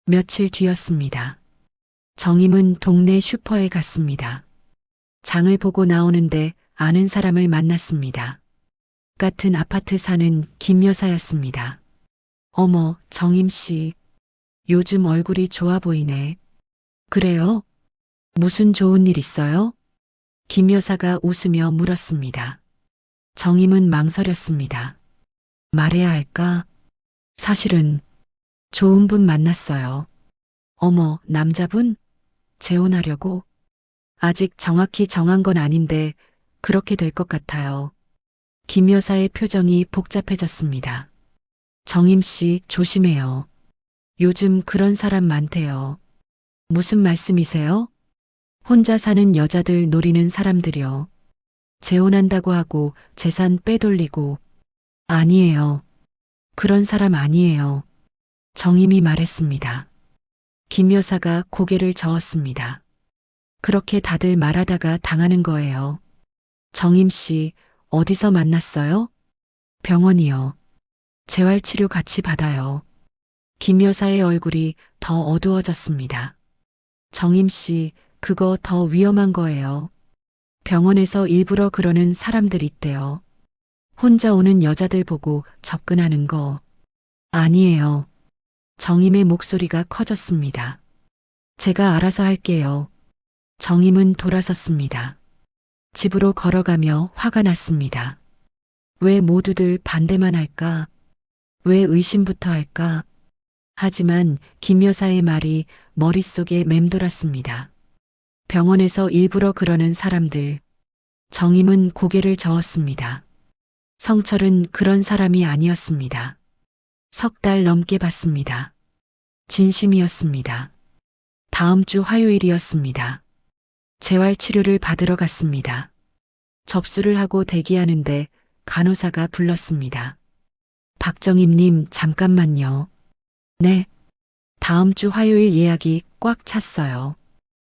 며칠 뒤였습니다. 정임은 동네 슈퍼에 갔습니다. 장을 보고 나오는데 아는 사람을 만났습니다. 같은 아파트 사는 김 여사였습니다. 어머, 정임 씨. 요즘 얼굴이 좋아 보이네. 그래요? 무슨 좋은 일 있어요? 김 여사가 웃으며 물었습니다. 정임은 망설였습니다. 말해야 할까? 사실은 좋은 분 만났어요. 어머, 남자분? 재혼하려고? 아직 정확히 정한 건 아닌데 그렇게 될 것 같아요. 김 여사의 표정이 복잡해졌습니다. 정임 씨, 조심해요. 요즘 그런 사람 많대요. 무슨 말씀이세요? 혼자 사는 여자들 노리는 사람들이요. 재혼한다고 하고 재산 빼돌리고. 아니에요. 그런 사람 아니에요. 정임이 말했습니다. 김 여사가 고개를 저었습니다. 그렇게 다들 말하다가 당하는 거예요. 정임 씨, 어디서 만났어요? 병원이요. 재활치료 같이 받아요. 김 여사의 얼굴이 더 어두워졌습니다. 정임 씨, 그거 더 위험한 거예요. 병원에서 일부러 그러는 사람들 있대요. 혼자 오는 여자들 보고 접근하는 거. 아니에요. 정임의 목소리가 커졌습니다. 제가 알아서 할게요. 정임은 돌아섰습니다. 집으로 걸어가며 화가 났습니다. 왜 모두들 반대만 할까? 왜 의심부터 할까? 하지만 김 여사의 말이 머릿속에 맴돌았습니다. 병원에서 일부러 그러는 사람들. 정임은 고개를 저었습니다. 성철은 그런 사람이 아니었습니다. 석 달 넘게 봤습니다. 진심이었습니다. 다음 주 화요일이었습니다. 재활치료를 받으러 갔습니다. 접수를 하고 대기하는데 간호사가 불렀습니다. 박정임님, 잠깐만요. 네. 다음 주 화요일 예약이 꽉 찼어요.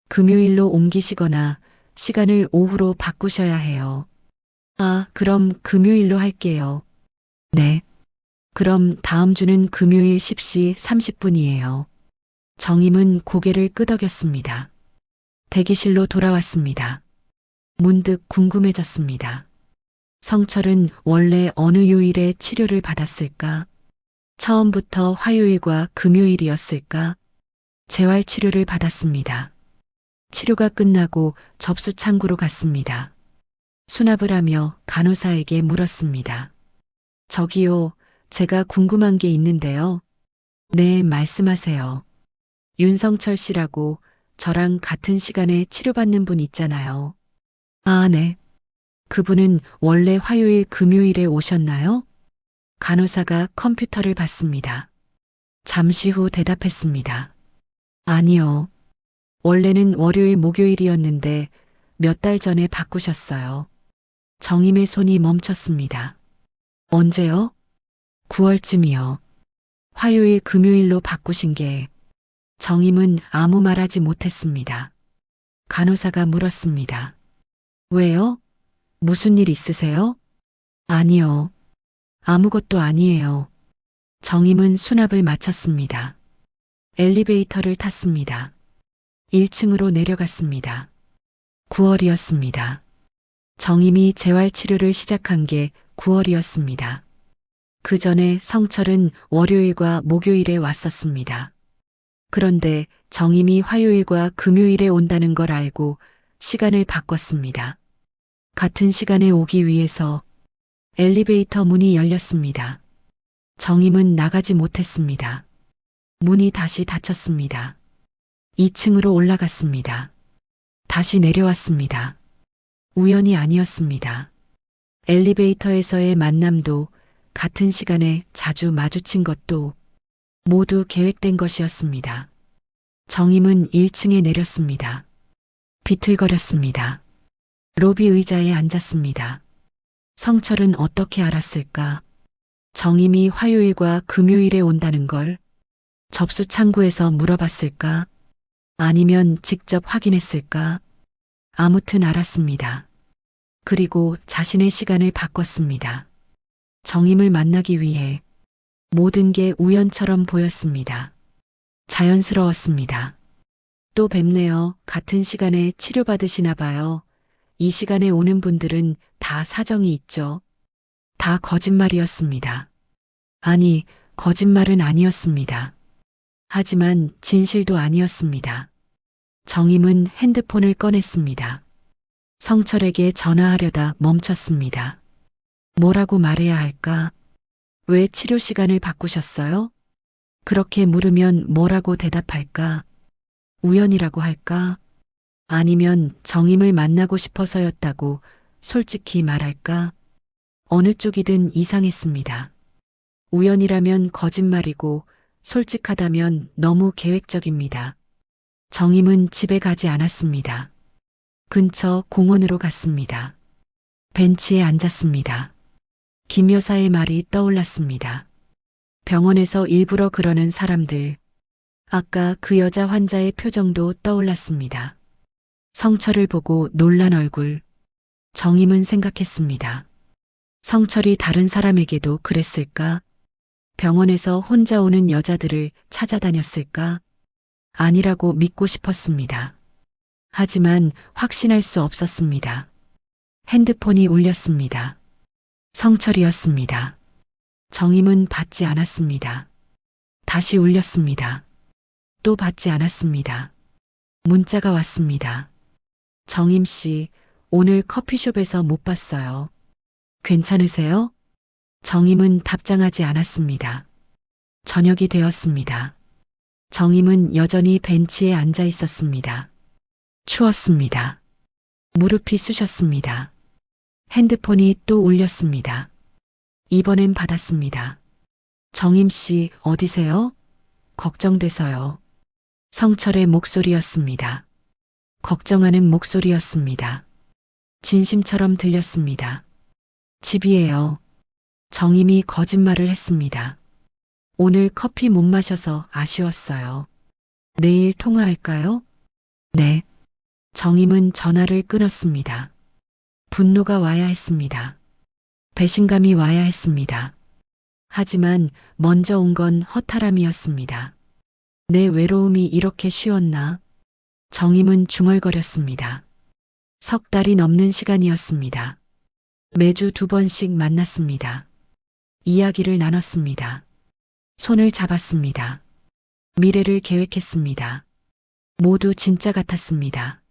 금요일로 옮기시거나 시간을 오후로 바꾸셔야 해요. 아, 그럼 금요일로 할게요. 네. 그럼 다음 주는 금요일 10시 30분이에요. 정임은 고개를 끄덕였습니다. 대기실로 돌아왔습니다. 문득 궁금해졌습니다. 성철은 원래 어느 요일에 치료를 받았을까? 처음부터 화요일과 금요일이었을까? 재활치료를 받았습니다. 치료가 끝나고 접수 창구로 갔습니다. 수납을 하며 간호사에게 물었습니다. 저기요, 제가 궁금한 게 있는데요. 네, 말씀하세요. 윤성철 씨라고 저랑 같은 시간에 치료받는 분 있잖아요. 아, 네. 그분은 원래 화요일, 금요일에 오셨나요? 간호사가 컴퓨터를 봤습니다. 잠시 후 대답했습니다. 아니요. 원래는 월요일, 목요일이었는데 몇 달 전에 바꾸셨어요. 정임의 손이 멈췄습니다. 언제요? 9월쯤이요. 화요일, 금요일로 바꾸신 게. 정임은 아무 말하지 못했습니다. 간호사가 물었습니다. 왜요? 무슨 일 있으세요? 아니요. 아무것도 아니에요. 정임은 수납을 마쳤습니다. 엘리베이터를 탔습니다. 1층으로 내려갔습니다. 9월이었습니다. 정임이 재활치료를 시작한 게 9월이었습니다. 그 전에 성철은 월요일과 목요일에 왔었습니다. 그런데 정임이 화요일과 금요일에 온다는 걸 알고 시간을 바꿨습니다. 같은 시간에 오기 위해서. 엘리베이터 문이 열렸습니다. 정임은 나가지 못했습니다. 문이 다시 닫혔습니다. 2층으로 올라갔습니다. 다시 내려왔습니다. 우연이 아니었습니다. 엘리베이터에서의 만남도 같은 시간에 자주 마주친 것도 모두 계획된 것이었습니다. 정임은 1층에 내렸습니다. 비틀거렸습니다. 로비 의자에 앉았습니다. 성철은 어떻게 알았을까? 정임이 화요일과 금요일에 온다는 걸 접수 창구에서 물어봤을까? 아니면 직접 확인했을까? 아무튼 알았습니다. 그리고 자신의 시간을 바꿨습니다. 정임을 만나기 위해. 모든 게 우연처럼 보였습니다. 자연스러웠습니다. 또 뵙네요. 같은 시간에 치료받으시나 봐요. 이 시간에 오는 분들은 다 사정이 있죠. 다 거짓말이었습니다. 아니, 거짓말은 아니었습니다. 하지만 진실도 아니었습니다. 정임은 핸드폰을 꺼냈습니다. 성철에게 전화하려다 멈췄습니다. 뭐라고 말해야 할까? 왜 치료 시간을 바꾸셨어요? 그렇게 물으면 뭐라고 대답할까? 우연이라고 할까? 아니면 정임을 만나고 싶어서였다고 솔직히 말할까? 어느 쪽이든 이상했습니다. 우연이라면 거짓말이고 솔직하다면 너무 계획적입니다. 정임은 집에 가지 않았습니다. 근처 공원으로 갔습니다. 벤치에 앉았습니다. 김 여사의 말이 떠올랐습니다. 병원에서 일부러 그러는 사람들. 아까 그 여자 환자의 표정도 떠올랐습니다. 성철을 보고 놀란 얼굴. 정임은 생각했습니다. 성철이 다른 사람에게도 그랬을까? 병원에서 혼자 오는 여자들을 찾아다녔을까? 아니라고 믿고 싶었습니다. 하지만 확신할 수 없었습니다. 핸드폰이 울렸습니다. 성철이었습니다. 정임은 받지 않았습니다. 다시 울렸습니다. 또 받지 않았습니다. 문자가 왔습니다. 정임 씨, 오늘 커피숍에서 못 봤어요. 괜찮으세요? 정임은 답장하지 않았습니다. 저녁이 되었습니다. 정임은 여전히 벤치에 앉아 있었습니다. 추웠습니다. 무릎이 쑤셨습니다. 핸드폰이 또 울렸습니다. 이번엔 받았습니다. 정임 씨, 어디세요? 걱정돼서요. 성철의 목소리였습니다. 걱정하는 목소리였습니다. 진심처럼 들렸습니다. 집이에요. 정임이 거짓말을 했습니다. 오늘 커피 못 마셔서 아쉬웠어요. 내일 통화할까요? 네. 정임은 전화를 끊었습니다. 분노가 와야 했습니다. 배신감이 와야 했습니다. 하지만 먼저 온 건 허탈함이었습니다. 내 외로움이 이렇게 쉬웠나? 정임은 중얼거렸습니다. 석 달이 넘는 시간이었습니다. 매주 2번씩 만났습니다. 이야기를 나눴습니다. 손을 잡았습니다. 미래를 계획했습니다. 모두 진짜 같았습니다.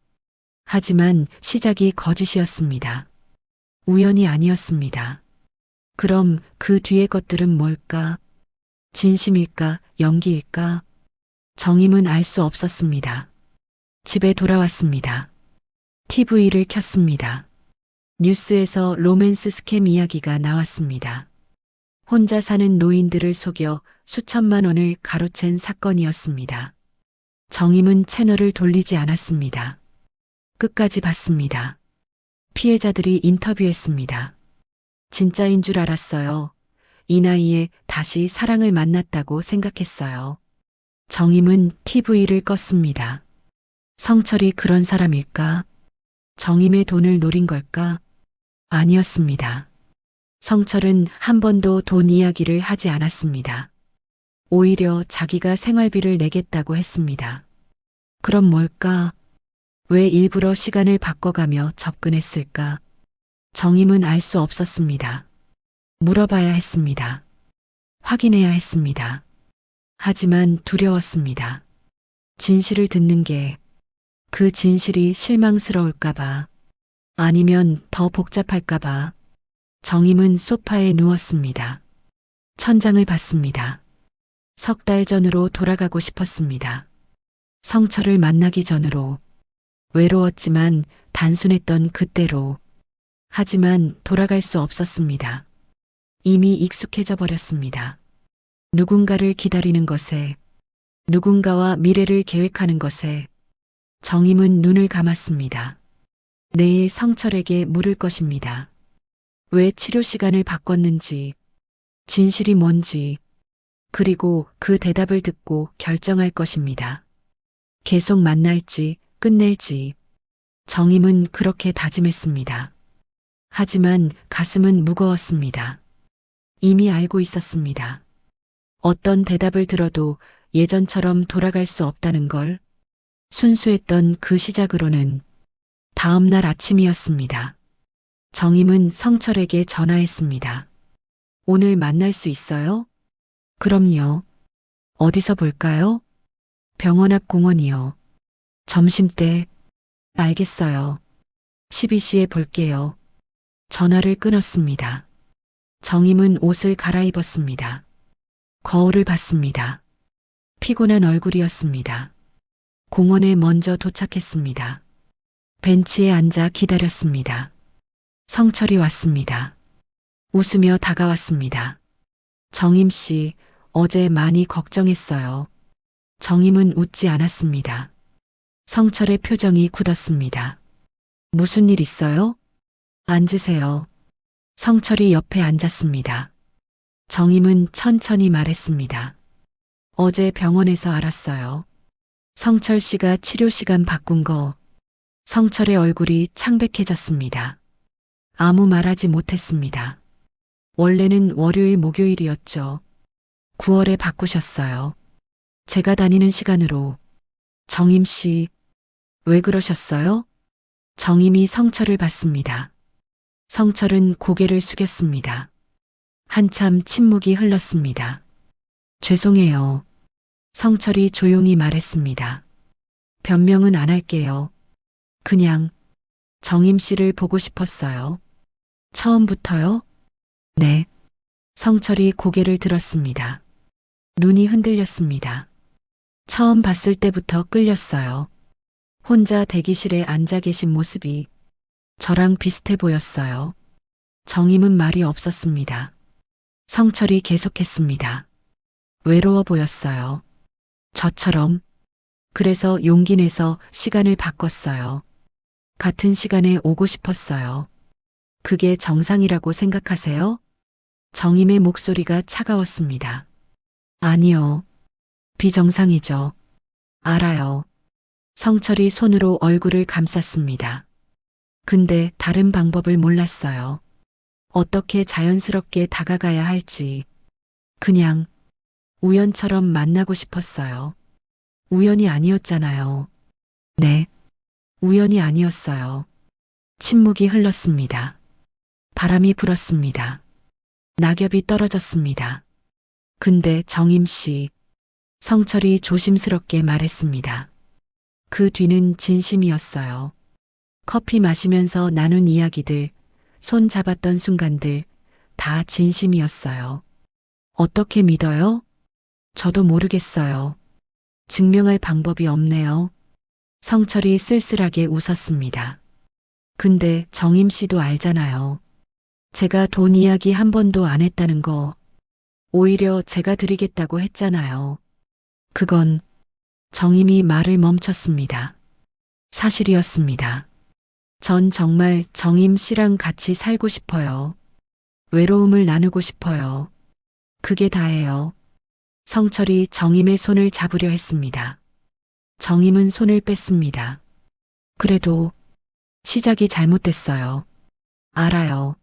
하지만 시작이 거짓이었습니다. 우연이 아니었습니다. 그럼 그 뒤의 것들은 뭘까? 진심일까? 연기일까? 정임은 알 수 없었습니다. 집에 돌아왔습니다. TV를 켰습니다. 뉴스에서 로맨스 스캠 이야기가 나왔습니다. 혼자 사는 노인들을 속여 수천만 원을 가로챈 사건이었습니다. 정임은 채널을 돌리지 않았습니다. 끝까지 봤습니다. 피해자들이 인터뷰했습니다. 진짜인 줄 알았어요. 이 나이에 다시 사랑을 만났다고 생각했어요. 정임은 TV를 껐습니다. 성철이 그런 사람일까? 정임의 돈을 노린 걸까? 아니었습니다. 성철은 한 번도 돈 이야기를 하지 않았습니다. 오히려 자기가 생활비를 내겠다고 했습니다. 그럼 뭘까? 왜 일부러 시간을 바꿔가며 접근했을까? 정임은 알 수 없었습니다. 물어봐야 했습니다. 확인해야 했습니다. 하지만 두려웠습니다. 진실을 듣는 게 그 진실이 실망스러울까봐 아니면 더 복잡할까봐 정임은 소파에 누웠습니다. 천장을 봤습니다. 석 달 전으로 돌아가고 싶었습니다. 성철을 만나기 전으로 외로웠지만 단순했던 그때로 하지만 돌아갈 수 없었습니다. 이미 익숙해져 버렸습니다. 누군가를 기다리는 것에 누군가와 미래를 계획하는 것에 정임은 눈을 감았습니다. 내일 성철에게 물을 것입니다. 왜 치료 시간을 바꿨는지, 진실이 뭔지, 그리고 그 대답을 듣고 결정할 것입니다. 계속 만날지, 끝낼지. 정임은 그렇게 다짐했습니다. 하지만 가슴은 무거웠습니다. 이미 알고 있었습니다. 어떤 대답을 들어도 예전처럼 돌아갈 수 없다는 걸. 순수했던 그 시작으로는 다음 날 아침이었습니다. 정임은 성철에게 전화했습니다. 오늘 만날 수 있어요? 그럼요. 어디서 볼까요? 병원 앞 공원이요. 점심때. 알겠어요. 12시에 볼게요. 전화를 끊었습니다. 정임은 옷을 갈아입었습니다. 거울을 봤습니다. 피곤한 얼굴이었습니다. 공원에 먼저 도착했습니다. 벤치에 앉아 기다렸습니다. 성철이 왔습니다. 웃으며 다가왔습니다. 정임 씨, 어제 많이 걱정했어요. 정임은 웃지 않았습니다. 성철의 표정이 굳었습니다. 무슨 일 있어요? 앉으세요. 성철이 옆에 앉았습니다. 정임은 천천히 말했습니다. 어제 병원에서 알았어요. 성철 씨가 치료 시간 바꾼 거. 성철의 얼굴이 창백해졌습니다. 아무 말하지 못했습니다. 원래는 월요일 목요일이었죠. 9월에 바꾸셨어요. 제가 다니는 시간으로. 정임 씨, 왜 그러셨어요? 정임이 성철을 봤습니다. 성철은 고개를 숙였습니다. 한참 침묵이 흘렀습니다. 죄송해요. 성철이 조용히 말했습니다. 변명은 안 할게요. 그냥 정임 씨를 보고 싶었어요. 처음부터요? 네. 성철이 고개를 들었습니다. 눈이 흔들렸습니다. 처음 봤을 때부터 끌렸어요. 혼자 대기실에 앉아 계신 모습이 저랑 비슷해 보였어요. 정임은 말이 없었습니다. 성철이 계속했습니다. 외로워 보였어요. 저처럼. 그래서 용기 내서 시간을 바꿨어요. 같은 시간에 오고 싶었어요. 그게 정상이라고 생각하세요? 정임의 목소리가 차가웠습니다. 아니요. 비정상이죠. 알아요. 성철이 손으로 얼굴을 감쌌습니다. 근데 다른 방법을 몰랐어요. 어떻게 자연스럽게 다가가야 할지. 그냥 우연처럼 만나고 싶었어요. 우연이 아니었잖아요. 네. 우연이 아니었어요. 침묵이 흘렀습니다. 바람이 불었습니다. 낙엽이 떨어졌습니다. 근데 정임 씨, 성철이 조심스럽게 말했습니다. 그 뒤는 진심이었어요. 커피 마시면서 나눈 이야기들, 손 잡았던 순간들, 다 진심이었어요. 어떻게 믿어요? 저도 모르겠어요. 증명할 방법이 없네요. 성철이 쓸쓸하게 웃었습니다. 근데 정임 씨도 알잖아요. 제가 돈 이야기 한 번도 안 했다는 거. 오히려 제가 드리겠다고 했잖아요. 그건 정임이 말을 멈췄습니다. 사실이었습니다. 전 정말 정임 씨랑 같이 살고 싶어요. 외로움을 나누고 싶어요. 그게 다예요. 성철이 정임의 손을 잡으려 했습니다. 정임은 손을 뺐습니다. 그래도 시작이 잘못됐어요. 알아요.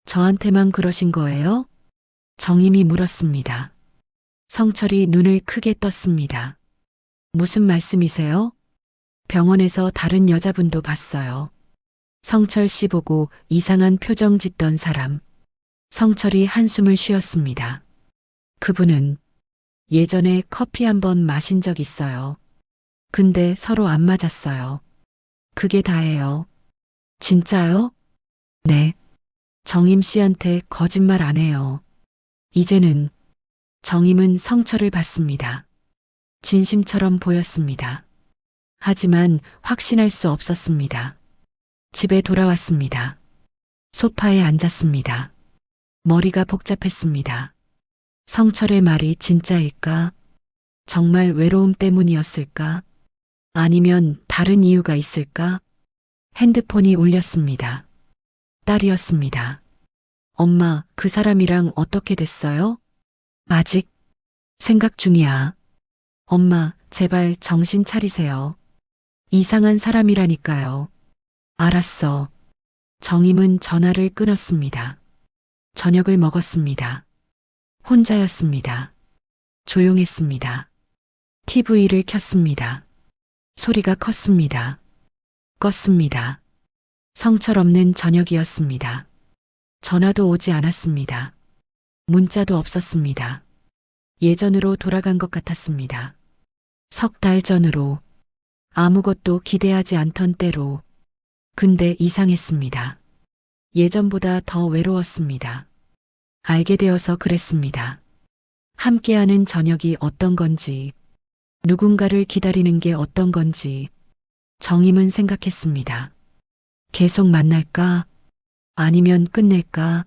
저한테만 그러신 거예요? 정임이 물었습니다. 성철이 눈을 크게 떴습니다. 무슨 말씀이세요? 병원에서 다른 여자분도 봤어요. 성철 씨 보고 이상한 표정 짓던 사람. 성철이 한숨을 쉬었습니다. 그분은 예전에 커피 한 번 마신 적 있어요. 근데 서로 안 맞았어요. 그게 다예요. 진짜요? 네. 정임 씨한테 거짓말 안 해요. 이제는 정임은 성철을 봤습니다. 진심처럼 보였습니다. 하지만 확신할 수 없었습니다. 집에 돌아왔습니다. 소파에 앉았습니다. 머리가 복잡했습니다. 성철의 말이 진짜일까? 정말 외로움 때문이었을까? 아니면 다른 이유가 있을까? 핸드폰이 울렸습니다. 딸이었습니다. 엄마, 그 사람이랑 어떻게 됐어요? 아직 생각 중이야. 엄마, 제발 정신 차리세요. 이상한 사람이라니까요. 알았어. 정임은 전화를 끊었습니다. 저녁을 먹었습니다. 혼자였습니다. 조용했습니다. TV를 켰습니다. 소리가 컸습니다. 껐습니다. 성철 없는 저녁이었습니다. 전화도 오지 않았습니다. 문자도 없었습니다. 예전으로 돌아간 것 같았습니다. 석 달 전으로, 아무것도 기대하지 않던 때로. 근데 이상했습니다. 예전보다 더 외로웠습니다. 알게 되어서 그랬습니다. 함께하는 저녁이 어떤 건지, 누군가를 기다리는 게 어떤 건지, 정임은 생각했습니다. 계속 만날까? 아니면 끝낼까?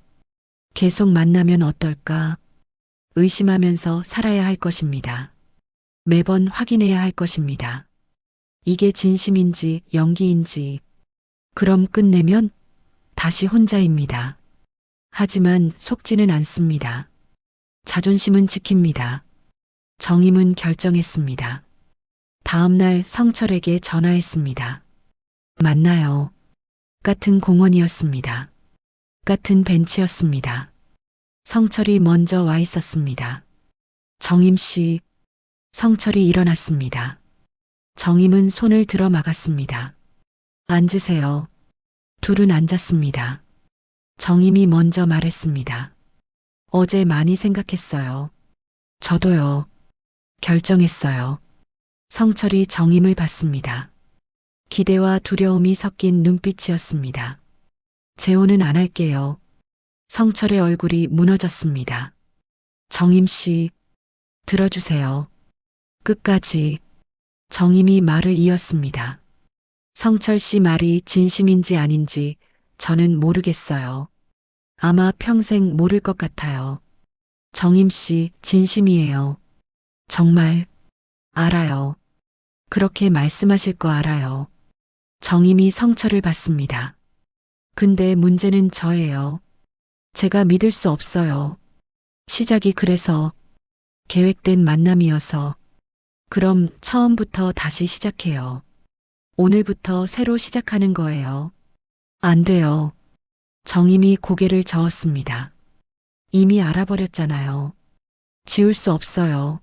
계속 만나면 어떨까? 의심하면서 살아야 할 것입니다. 매번 확인해야 할 것입니다. 이게 진심인지 연기인지. 그럼 끝내면 다시 혼자입니다. 하지만 속지는 않습니다. 자존심은 지킵니다. 정임은 결정했습니다. 다음 날 성철에게 전화했습니다. 만나요. 같은 공원이었습니다. 같은 벤치였습니다. 성철이 먼저 와 있었습니다. 정임 씨. 성철이 일어났습니다. 정임은 손을 들어 막았습니다. 앉으세요. 둘은 앉았습니다. 정임이 먼저 말했습니다. 어제 많이 생각했어요. 저도요. 결정했어요. 성철이 정임을 봤습니다. 기대와 두려움이 섞인 눈빛이었습니다. 재혼은 안 할게요. 성철의 얼굴이 무너졌습니다. 정임 씨, 들어주세요. 끝까지. 정임이 말을 이었습니다. 성철 씨 말이 진심인지 아닌지 저는 모르겠어요. 아마 평생 모를 것 같아요. 정임 씨, 진심이에요. 정말. 알아요. 그렇게 말씀하실 거 알아요. 정임이 성철을 봤습니다. 근데 문제는 저예요. 제가 믿을 수 없어요. 시작이 그래서, 계획된 만남이어서. 그럼 처음부터 다시 시작해요. 오늘부터 새로 시작하는 거예요. 안 돼요. 정임이 고개를 저었습니다. 이미 알아버렸잖아요. 지울 수 없어요.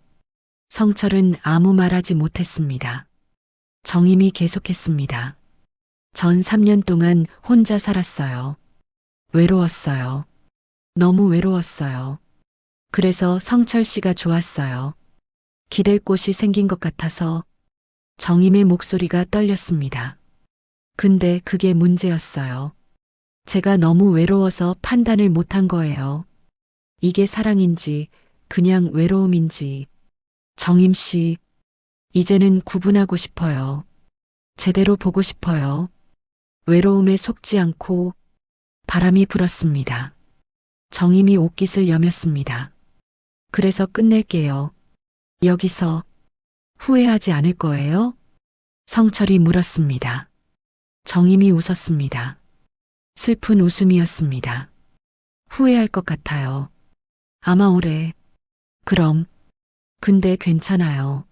성철은 아무 말하지 못했습니다. 정임이 계속했습니다. 전 3년 동안 혼자 살았어요. 외로웠어요. 너무 외로웠어요. 그래서 성철 씨가 좋았어요. 기댈 곳이 생긴 것 같아서. 정임의 목소리가 떨렸습니다. 근데 그게 문제였어요. 제가 너무 외로워서 판단을 못한 거예요. 이게 사랑인지 그냥 외로움인지. 정임 씨, 이제는 구분하고 싶어요. 제대로 보고 싶어요. 외로움에 속지 않고. 바람이 불었습니다. 정임이 옷깃을 여몄습니다. 그래서 끝낼게요. 여기서. 후회하지 않을 거예요? 성철이 물었습니다. 정임이 웃었습니다. 슬픈 웃음이었습니다. 후회할 것 같아요. 아마 오래. 그럼. 근데 괜찮아요.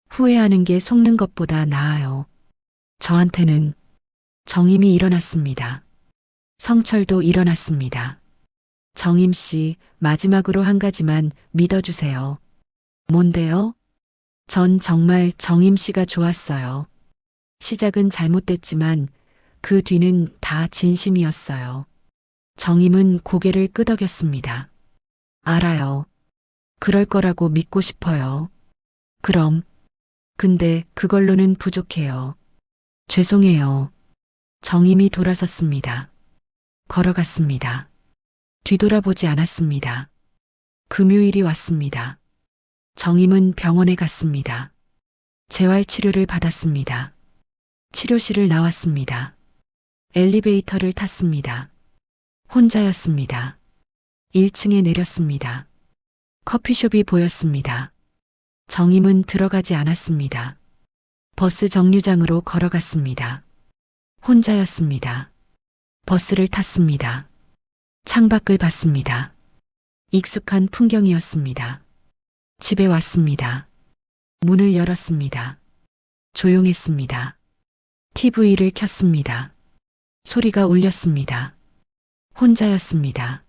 후회하는 게 속는 것보다 나아요. 저한테는. 정임이 일어났습니다. 성철도 일어났습니다. 정임 씨, 마지막으로 한 가지만 믿어주세요. 뭔데요? 전 정말 정임 씨가 좋았어요. 시작은 잘못됐지만 그 뒤는 다 진심이었어요. 정임은 고개를 끄덕였습니다. 알아요. 그럴 거라고 믿고 싶어요. 그럼. 근데 그걸로는 부족해요. 죄송해요. 정임이 돌아섰습니다. 걸어갔습니다. 뒤돌아보지 않았습니다. 금요일이 왔습니다. 정임은 병원에 갔습니다. 재활 치료를 받았습니다. 치료실을 나왔습니다. 엘리베이터를 탔습니다. 혼자였습니다. 1층에 내렸습니다. 커피숍이 보였습니다. 정임은 들어가지 않았습니다. 버스 정류장으로 걸어갔습니다. 혼자였습니다. 버스를 탔습니다. 창밖을 봤습니다. 익숙한 풍경이었습니다. 집에 왔습니다. 문을 열었습니다. 조용했습니다. TV를 켰습니다. 소리가 울렸습니다. 혼자였습니다.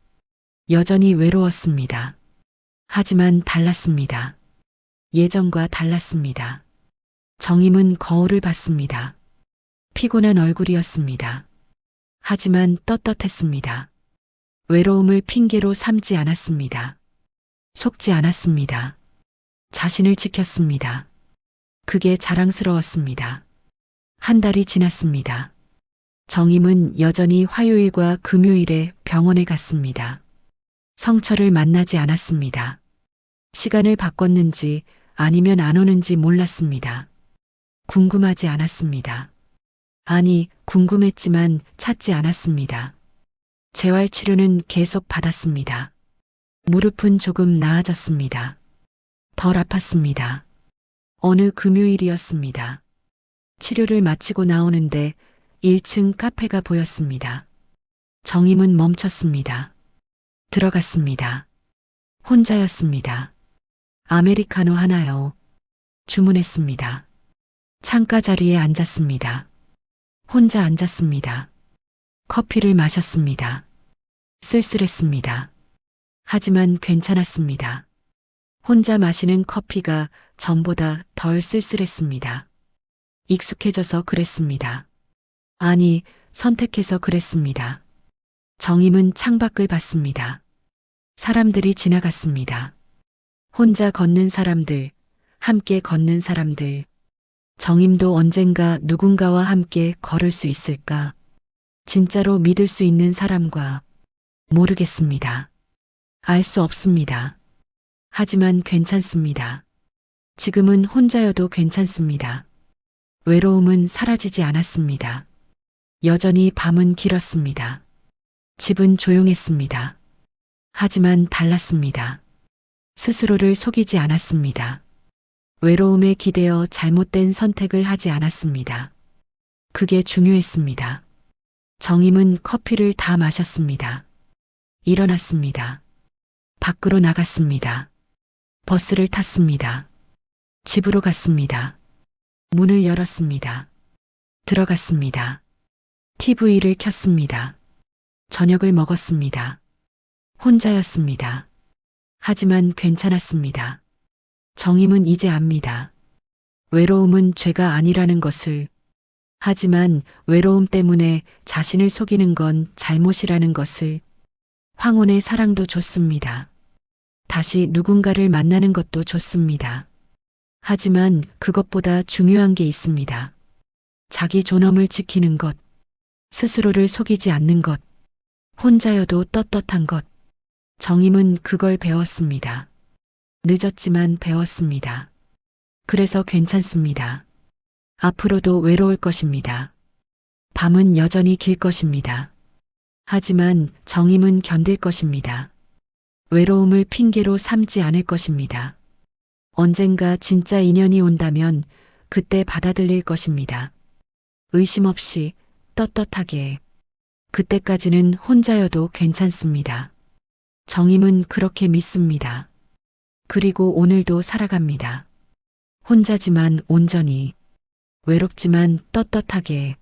여전히 외로웠습니다. 하지만 달랐습니다. 예전과 달랐습니다. 정임은 거울을 봤습니다. 피곤한 얼굴이었습니다. 하지만 떳떳했습니다. 외로움을 핑계로 삼지 않았습니다. 속지 않았습니다. 자신을 지켰습니다. 그게 자랑스러웠습니다. 한 달이 지났습니다. 정임은 여전히 화요일과 금요일에 병원에 갔습니다. 성철을 만나지 않았습니다. 시간을 바꿨는지 아니면 안 오는지 몰랐습니다. 궁금하지 않았습니다. 아니, 궁금했지만 찾지 않았습니다. 재활 치료는 계속 받았습니다. 무릎은 조금 나아졌습니다. 덜 아팠습니다. 어느 금요일이었습니다. 치료를 마치고 나오는데 1층 카페가 보였습니다. 정임은 멈췄습니다. 들어갔습니다. 혼자였습니다. 아메리카노 하나요. 주문했습니다. 창가 자리에 앉았습니다. 혼자 앉았습니다. 커피를 마셨습니다. 쓸쓸했습니다. 하지만 괜찮았습니다. 혼자 마시는 커피가 전보다 덜 쓸쓸했습니다. 익숙해져서 그랬습니다. 아니, 선택해서 그랬습니다. 정임은 창밖을 봤습니다. 사람들이 지나갔습니다. 혼자 걷는 사람들, 함께 걷는 사람들. 정임도 언젠가 누군가와 함께 걸을 수 있을까? 진짜로 믿을 수 있는 사람과 모르겠습니다. 알 수 없습니다. 하지만 괜찮습니다. 지금은 혼자여도 괜찮습니다. 외로움은 사라지지 않았습니다. 여전히 밤은 길었습니다. 집은 조용했습니다. 하지만 달랐습니다. 스스로를 속이지 않았습니다. 외로움에 기대어 잘못된 선택을 하지 않았습니다. 그게 중요했습니다. 정임은 커피를 다 마셨습니다. 일어났습니다. 밖으로 나갔습니다. 버스를 탔습니다. 집으로 갔습니다. 문을 열었습니다. 들어갔습니다. TV를 켰습니다. 저녁을 먹었습니다. 혼자였습니다. 하지만 괜찮았습니다. 정임은 이제 압니다. 외로움은 죄가 아니라는 것을. 하지만 외로움 때문에 자신을 속이는 건 잘못이라는 것을. 황혼의 사랑도 좋습니다. 다시 누군가를 만나는 것도 좋습니다. 하지만 그것보다 중요한 게 있습니다. 자기 존엄을 지키는 것, 스스로를 속이지 않는 것, 혼자여도 떳떳한 것. 정임은 그걸 배웠습니다. 늦었지만 배웠습니다. 그래서 괜찮습니다. 앞으로도 외로울 것입니다. 밤은 여전히 길 것입니다. 하지만 정임은 견딜 것입니다. 외로움을 핑계로 삼지 않을 것입니다. 언젠가 진짜 인연이 온다면 그때 받아들일 것입니다. 의심 없이 떳떳하게. 그때까지는 혼자여도 괜찮습니다. 정임은 그렇게 믿습니다. 그리고 오늘도 살아갑니다. 혼자지만 온전히, 외롭지만 떳떳하게.